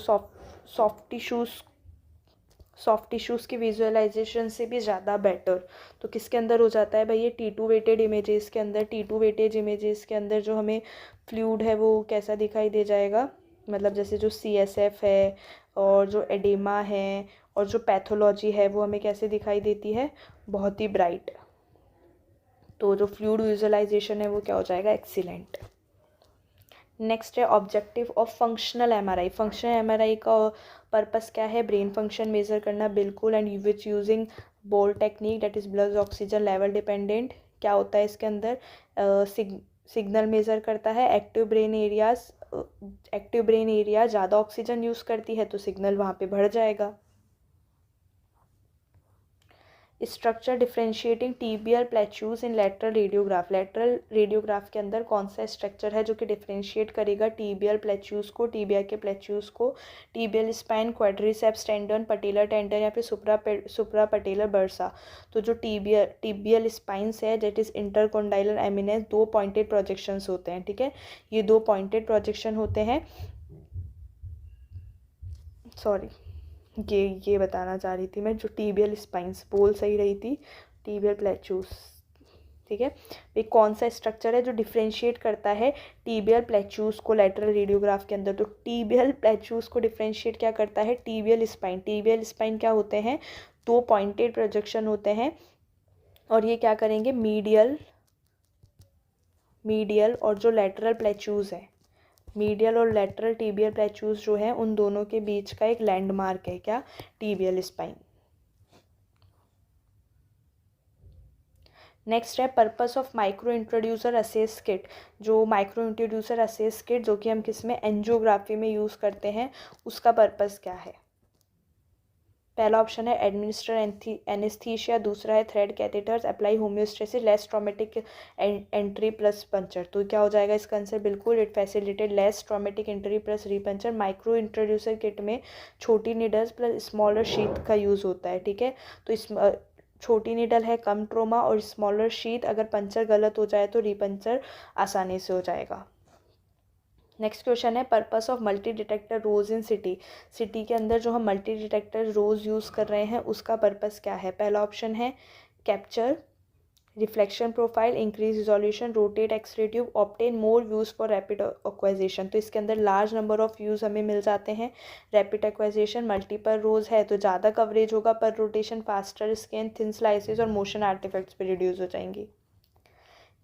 सॉफ्ट टिश्यूज़ की विजुअलाइजेशन से भी ज़्यादा बेटर। तो किसके अंदर हो जाता है भाई, ये T2 वेटेड इमेजेस के अंदर। T2 वेटेज इमेजेस के अंदर जो हमें फ्लूइड है वो कैसा दिखाई दे जाएगा, मतलब जैसे जो CSF है और जो एडेमा है और जो पैथोलॉजी है वो हमें कैसे दिखाई देती है, बहुत ही ब्राइट। तो जो फ्लूइड विजुअलाइजेशन है वो क्या हो जाएगा, एक्सीलेंट। नेक्स्ट है objective of functional MRI. Functional MRI का पर्पस क्या है, ब्रेन फंक्शन मेजर करना, बिल्कुल, एंड विच यूजिंग बोल technique that is blood oxygen level dependent. क्या होता है इसके अंदर, सिग्नल मेज़र करता है, एक्टिव ब्रेन एरिया ज़्यादा ऑक्सीजन यूज़ करती है तो सिग्नल वहाँ पे बढ़ जाएगा। स्ट्रक्चर डिफ्रेंशिएटिंग टीबियल प्लेट्यूज इन लेटरल रेडियोग्राफ। लेटरल रेडियोग्राफ के अंदर कौन सा स्ट्रक्चर है जो कि डिफ्रेंशिएट करेगा टीबियल प्लेट्यूज को, टीबिया के प्लेट्यूज को। Tibial spine, quadriceps tendon, patellar tendon या फिर सुप्रा पटेलर बर्सा। तो जो टीबियल स्पाइंस है that is intercondylar eminence, 2 pointed projections होते हैं, ठीक है। ये 2 पॉइंटेड प्रोजेक्शन होते हैं, सॉरी ये बताना चाह रही थी मैं, जो टीबियल स्पाइंस बोल सही रही थी, टीबियल प्लेट्यूस, ठीक है। ये कौन सा स्ट्रक्चर है जो डिफ्रेंशिएट करता है टीबियल प्लेट्यूस को लेटरल रेडियोग्राफ के अंदर। तो टीबियल प्लेट्यूस को डिफ्रेंशिएट क्या करता है, टीबियल स्पाइन। टीबियल स्पाइन क्या होते हैं, 2 पॉइंटेड प्रोजेक्शन होते हैं और ये क्या करेंगे, मीडियल और जो लेटरल प्लेट्यूस है, मीडियल और लेटरल टीबियल प्लेट्यूस जो है उन दोनों के बीच का एक लैंडमार्क है क्या, टीबियल स्पाइन। नेक्स्ट है purpose of micro introducer assess kit. जो माइक्रो इंट्रोड्यूसर असेस किट जो कि हम किस में, एंजियोग्राफी में यूज़ करते हैं, उसका पर्पस क्या है। पहला ऑप्शन है एडमिनिस्टर एनेस्थीसिया, दूसरा है thread catheters, apply homeostasis, less traumatic entry plus puncture. तो क्या हो जाएगा इसका आंसर, बिल्कुल, it facilitate less traumatic entry plus repuncture. Micro introducer kit में छोटी नीडल्स प्लस स्मॉलर शीथ का यूज़ होता है, ठीक है। तो इस छोटी नीडल है कम ट्रोमा और स्मॉलर शीथ अगर पंचर गलत हो जाए तो रीपंचर आसानी से हो जाएगा। नेक्स्ट क्वेश्चन है purpose of multi detector rose in city के अंदर जो हम मल्टी डिटेक्टर रोज यूज़ कर रहे हैं उसका पर्पस क्या है। पहला ऑप्शन है capture, reflection profile, increase resolution, rotate x-ray tube, obtain more views for rapid acquisition. तो इसके अंदर लार्ज नंबर ऑफ व्यूज़ हमें मिल जाते हैं। रैपिड एक्वाइजेशन, मल्टीपल रोज है तो ज़्यादा कवरेज होगा पर rotation, faster scan, thin slices और मोशन आर्टिफैक्ट्स पे रिड्यूस हो जाएंगी।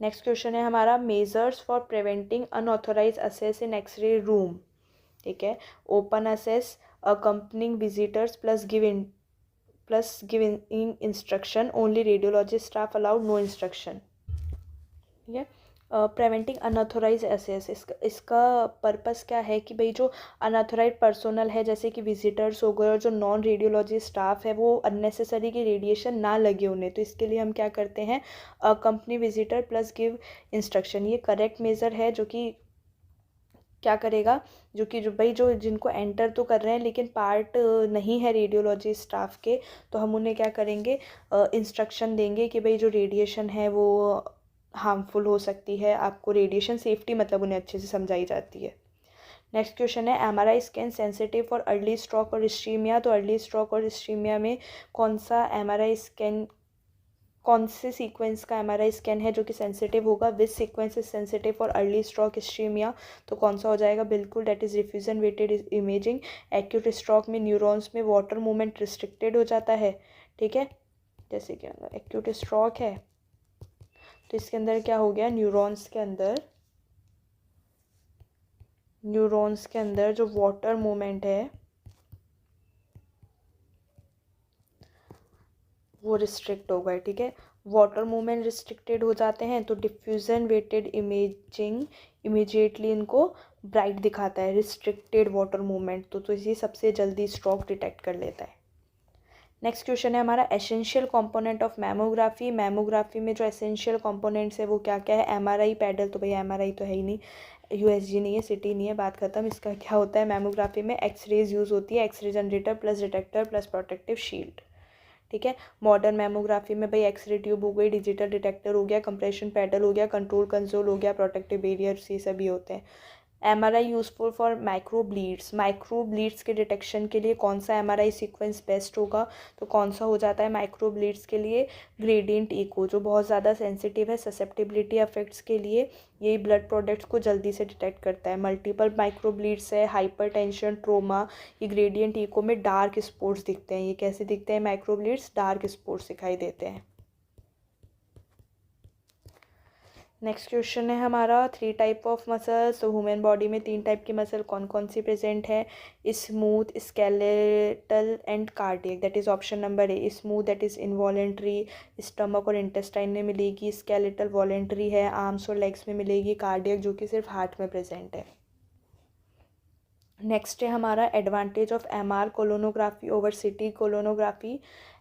नेक्स्ट क्वेश्चन है हमारा measures for preventing unauthorize access in x-ray room, ठीक है। Open access, accompanying visitors plus giving instruction, only radiology staff allowed, no instruction, ठीक है। प्रिवेंटिंग अनऑथोराइज एसेस, इसका पर्पस क्या है कि भाई जो अनऑथोराइज पर्सोनल है जैसे कि विजिटर्स हो गए और जो नॉन रेडियोलॉजी स्टाफ है वो अननेसेसरी की रेडिएशन ना लगे उन्हें, तो इसके लिए हम क्या करते हैं, company visitor plus give instruction. ये करेक्ट मेजर है जो कि क्या करेगा, जो भाई जो जिनको एंटर तो कर रहे हैं लेकिन पार्ट नहीं है रेडियोलॉजी स्टाफ के, तो हम उन्हें क्या करेंगे, इंस्ट्रक्शन देंगे कि भाई जो रेडिएशन है वो हार्मफुल हो सकती है, आपको रेडिएशन सेफ्टी मतलब उन्हें अच्छे से समझाई जाती है। नेक्स्ट क्वेश्चन है MRI scan sensitive for early stroke और इस्चीमिया। तो अर्ली स्ट्रोक और इस्चीमिया में कौन सा एमआरआई स्कैन, कौन से सीक्वेंस का एमआरआई स्कैन है जो कि सेंसिटिव होगा, which sequence is sensitive for early stroke ischemia. तो कौन सा हो जाएगा, बिल्कुल that is diffusion weighted imaging. Acute stroke में न्यूरॉन्स में वाटर मूवमेंट रिस्ट्रिक्टेड हो जाता है, ठीक है। जैसे कि अगर एक्यूट स्ट्रोक है तो इसके अंदर क्या हो गया, न्यूरॉन्स के अंदर जो वाटर मूवमेंट है वो रिस्ट्रिक्ट हो गए, ठीक है। वाटर मूवमेंट रिस्ट्रिक्टेड हो जाते हैं तो डिफ्यूजन वेटेड इमेजिंग इमीडिएटली इनको ब्राइट दिखाता है, रिस्ट्रिक्टेड वाटर मूवमेंट तो ये सबसे जल्दी स्ट्रोक डिटेक्ट कर लेता है। नेक्स्ट क्वेश्चन है हमारा essential component of mammography. Mammography में जो एसेंशियल कंपोनेंट्स है वो क्या क्या है? एमआरआई पैडल, तो भाई एमआरआई तो है ही नहीं, यूएसजी नहीं है, सिटी नहीं है, बात खत्म। इसका क्या होता है मैमोग्राफी में? एक्सरेज यूज़ होती है, x-ray generator plus detector plus protective shield, ठीक है। मॉडर्न मैमोग्राफी में भाई एक्सरे ट्यूब हो गई, डिजिटल डिटेक्टर हो गया, कंप्रेशन पैडल हो गया, कंट्रोल कंसोल हो गया, प्रोटेक्टिव बैरियर्स, ये सभी होते हैं। MRI useful for micro bleeds के डिटेक्शन के लिए कौन सा एमआरआई सीक्वेंस बेस्ट होगा? तो कौन सा हो जाता है माइक्रो ब्लीड्स के लिए? ग्रेडियंट इको, जो बहुत ज़्यादा सेंसिटिव है ससेप्टिबिलिटी इफेक्ट्स के लिए, यही ब्लड प्रोडक्ट्स को जल्दी से डिटेक्ट करता है। मल्टीपल माइक्रो ब्लीड्स है, हाइपरटेंशन, ट्रोमा, ये ग्रेडियंट इको में डार्क स्पॉट्स दिखते हैं। ये कैसे दिखते हैं माइक्रो ब्लीड्स? डार्क स्पॉट्स दिखाई देते हैं। नेक्स्ट क्वेश्चन है हमारा 3 टाइप ऑफ मसल्स। तो ह्यूमन बॉडी में 3 टाइप की मसल कौन कौन सी प्रेजेंट है? Smooth, skeletal and cardiac, that is option number A. Smooth that is involuntary, stomach और इंटेस्टाइन में मिलेगी। स्केलेटल वॉलेंट्री है, आर्म्स और लेग्स में मिलेगी। कार्डियक जो कि सिर्फ हार्ट में प्रेजेंट है। नेक्स्ट है हमारा advantage of MR colonography over CT colonography.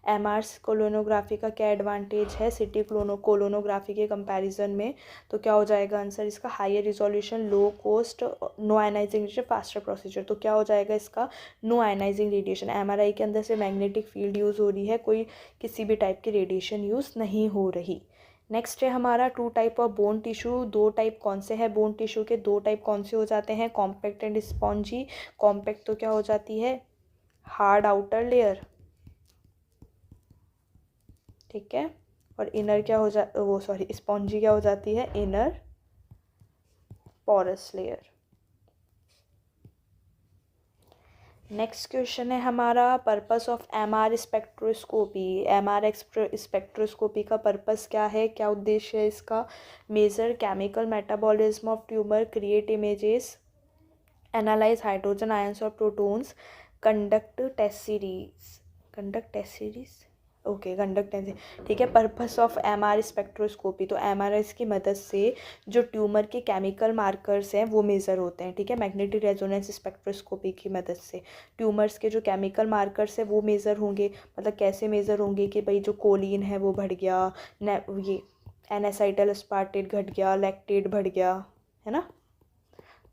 MR colonography का क्या एडवांटेज है सिटी कोलोनोग्राफी के कंपैरिजन में? तो क्या हो जाएगा आंसर इसका? Higher resolution, low cost, no ionising radiation, faster procedure. तो क्या हो जाएगा इसका? No ionising radiation. एमआरआई के अंदर से मैग्नेटिक फील्ड यूज़ हो रही है, कोई किसी भी टाइप की रेडिएशन यूज़ नहीं हो रही। नेक्स्ट है हमारा 2 type of bone tissue. 2 type कौन से हैं बोन टिश्यू के? 2 टाइप कौन से हो जाते हैं? Compact and spongy. कॉम्पैक्ट तो क्या हो जाती है? हार्ड आउटर लेयर, ठीक है। और इनर क्या हो जा वो सॉरी स्पॉन्जी क्या हो जाती है? Inner porous layer. Next question है हमारा purpose of MR spectroscopy. MR spectroscopy का पर्पस क्या है, क्या उद्देश्य है इसका? Measure chemical metabolism of tumour, create images, analyse hydrogen ions और protons, conduct test series, okay conduct test, ठीक है। पर्पस ऑफ एमआर स्पेक्ट्रोस्कोपी, तो एमआरआई की मदद से जो ट्यूमर के केमिकल मार्कर्स हैं वो मेज़र होते हैं, ठीक है। मैग्नेटिक रेजोनेंस स्पेक्ट्रोस्कोपी की मदद से ट्यूमर्स के जो केमिकल मार्कर्स हैं वो मेज़र होंगे। मतलब कैसे मेज़र होंगे कि भाई जो कोलिन है वो बढ़ गया, ये एनासाइटल अस्पार्टेट घट गया, लैक्टेट बढ़ गया, है ना।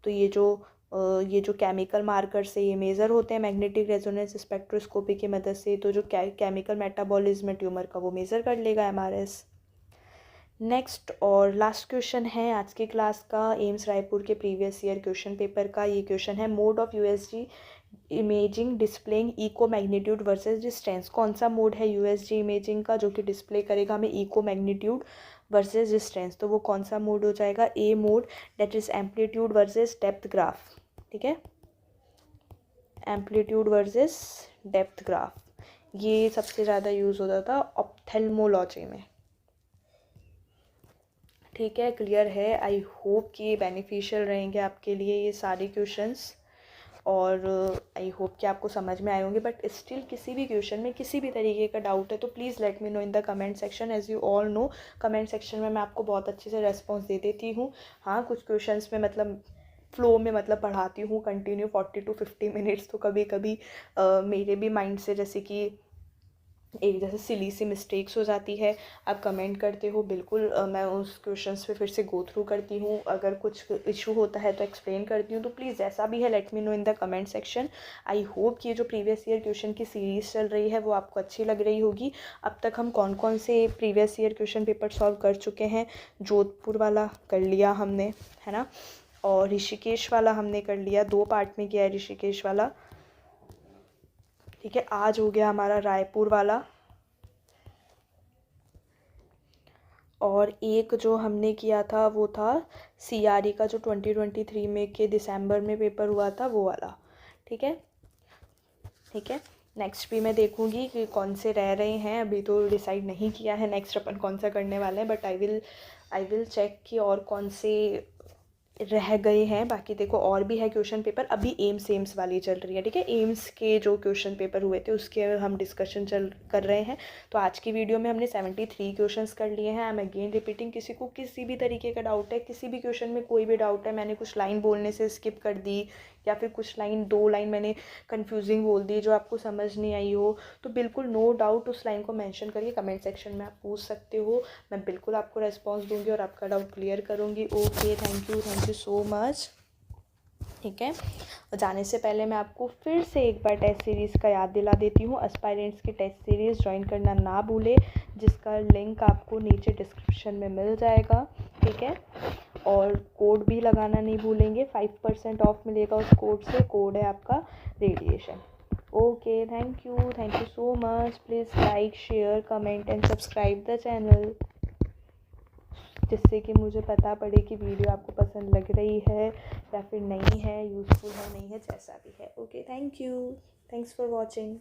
तो ये जो केमिकल मार्कर्स है ये मेज़र होते हैं मैग्नेटिक रेजोनेंस स्पेक्ट्रोस्कोपी की मदद से। तो जो केमिकल मेटाबॉलिज्म है ट्यूमर का वो मेज़र कर लेगा एमआरएस। नेक्स्ट और लास्ट क्वेश्चन है आज की क्लास का, एम्स रायपुर के प्रीवियस ईयर क्वेश्चन पेपर का। ये क्वेश्चन है mode of USG imaging displaying echo magnitude versus distance. कौन सा मोड है यूएसजी इमेजिंग का जो कि डिस्प्ले करेगा हमें इको मैग्नीट्यूड वर्सेस डिस्टेंस? तो वो कौन सा मोड हो जाएगा? A mode, that is amplitude versus depth graph, ठीक है। एम्पलीट्यूड वर्सेस डेप्थ ग्राफ, ये सबसे ज़्यादा यूज़ होता था ऑप्थेल्मोलॉजी में, ठीक है। क्लियर है? आई होप कि ये बेनिफिशियल रहेंगे आपके लिए ये सारे क्वेश्चंस, और आई होप कि आपको समझ में आए होंगे। बट स्टिल किसी भी क्वेश्चन में किसी भी तरीके का डाउट है तो please let me know in the comment section. As you all know comment section में मैं आपको बहुत अच्छे से रेस्पॉन्स दे देती हूँ। हाँ, कुछ क्वेश्चंस में मतलब फ्लो में मतलब पढ़ाती हूँ कंटिन्यू 40 to 50 मिनट्स, तो कभी कभी मेरे भी माइंड से जैसे कि एक जैसे सिली सी मिस्टेक्स हो जाती है। आप कमेंट करते हो, बिल्कुल मैं उस क्वेश्चंस पे फिर से गो थ्रू करती हूँ। अगर कुछ इशू होता है तो एक्सप्लेन करती हूँ। तो प्लीज़ जैसा भी है late me know in the comment section. I hope कि ये जो प्रीवियस ईयर क्वेश्चन की सीरीज़ चल रही है वो आपको अच्छी लग रही होगी। अब तक हम कौन कौन से previous year question paper solve कर चुके हैं? जोधपुर वाला कर लिया हमने, है ना, और ऋषिकेश वाला हमने कर लिया, 2 पार्ट में किया है ऋषिकेश वाला, ठीक है। आज हो गया हमारा रायपुर वाला, और एक जो हमने किया था वो था सीआरई का जो 2023 में के दिसंबर में पेपर हुआ था वो वाला, ठीक है, ठीक है। नेक्स्ट भी मैं देखूंगी कि कौन से रह रहे हैं, अभी तो डिसाइड नहीं किया है नेक्स्ट अपन कौन सा करने वाले हैं, बट आई विल चेक कि और कौन से रह गए हैं, बाकी देखो और भी है क्वेश्चन पेपर। अभी एम्स वाली चल रही है, ठीक है। एम्स के जो क्वेश्चन पेपर हुए थे उसके हम डिस्कशन कर रहे हैं। तो आज की वीडियो में हमने 73 क्वेश्चंस कर लिए हैं। आई एम अगेन रिपीटिंग, किसी को किसी भी तरीके का डाउट है, किसी भी क्वेश्चन में कोई भी डाउट है, मैंने कुछ लाइन बोलने से स्किप कर दी या फिर कुछ लाइन 2 लाइन मैंने कन्फ्यूजिंग बोल दी जो आपको समझ नहीं आई हो, तो बिल्कुल नो डाउट उस लाइन को मेंशन करके कमेंट सेक्शन में आप पूछ सकते हो। मैं बिल्कुल आपको रेस्पॉन्स दूंगी और आपका डाउट क्लियर करूँगी। Okay, thank you so much. ठीक है, और जाने से पहले मैं आपको फिर से एक बार टेस्ट सीरीज़ का याद दिला देती हूँ। एस्पायरेंट्स की टेस्ट सीरीज़ ज्वाइन करना ना भूले, जिसका लिंक आपको नीचे डिस्क्रिप्शन में मिल जाएगा, ठीक है। और कोड भी लगाना नहीं भूलेंगे, 5% ऑफ मिलेगा उस कोड से। कोड है आपका radiation. Okay, thank you so much. Please like, share, comment and subscribe the channel, जिससे कि मुझे पता पड़े कि वीडियो आपको पसंद लग रही है या फिर नहीं है, यूज़फुल है नहीं है, जैसा भी है। Okay, thanks for watching.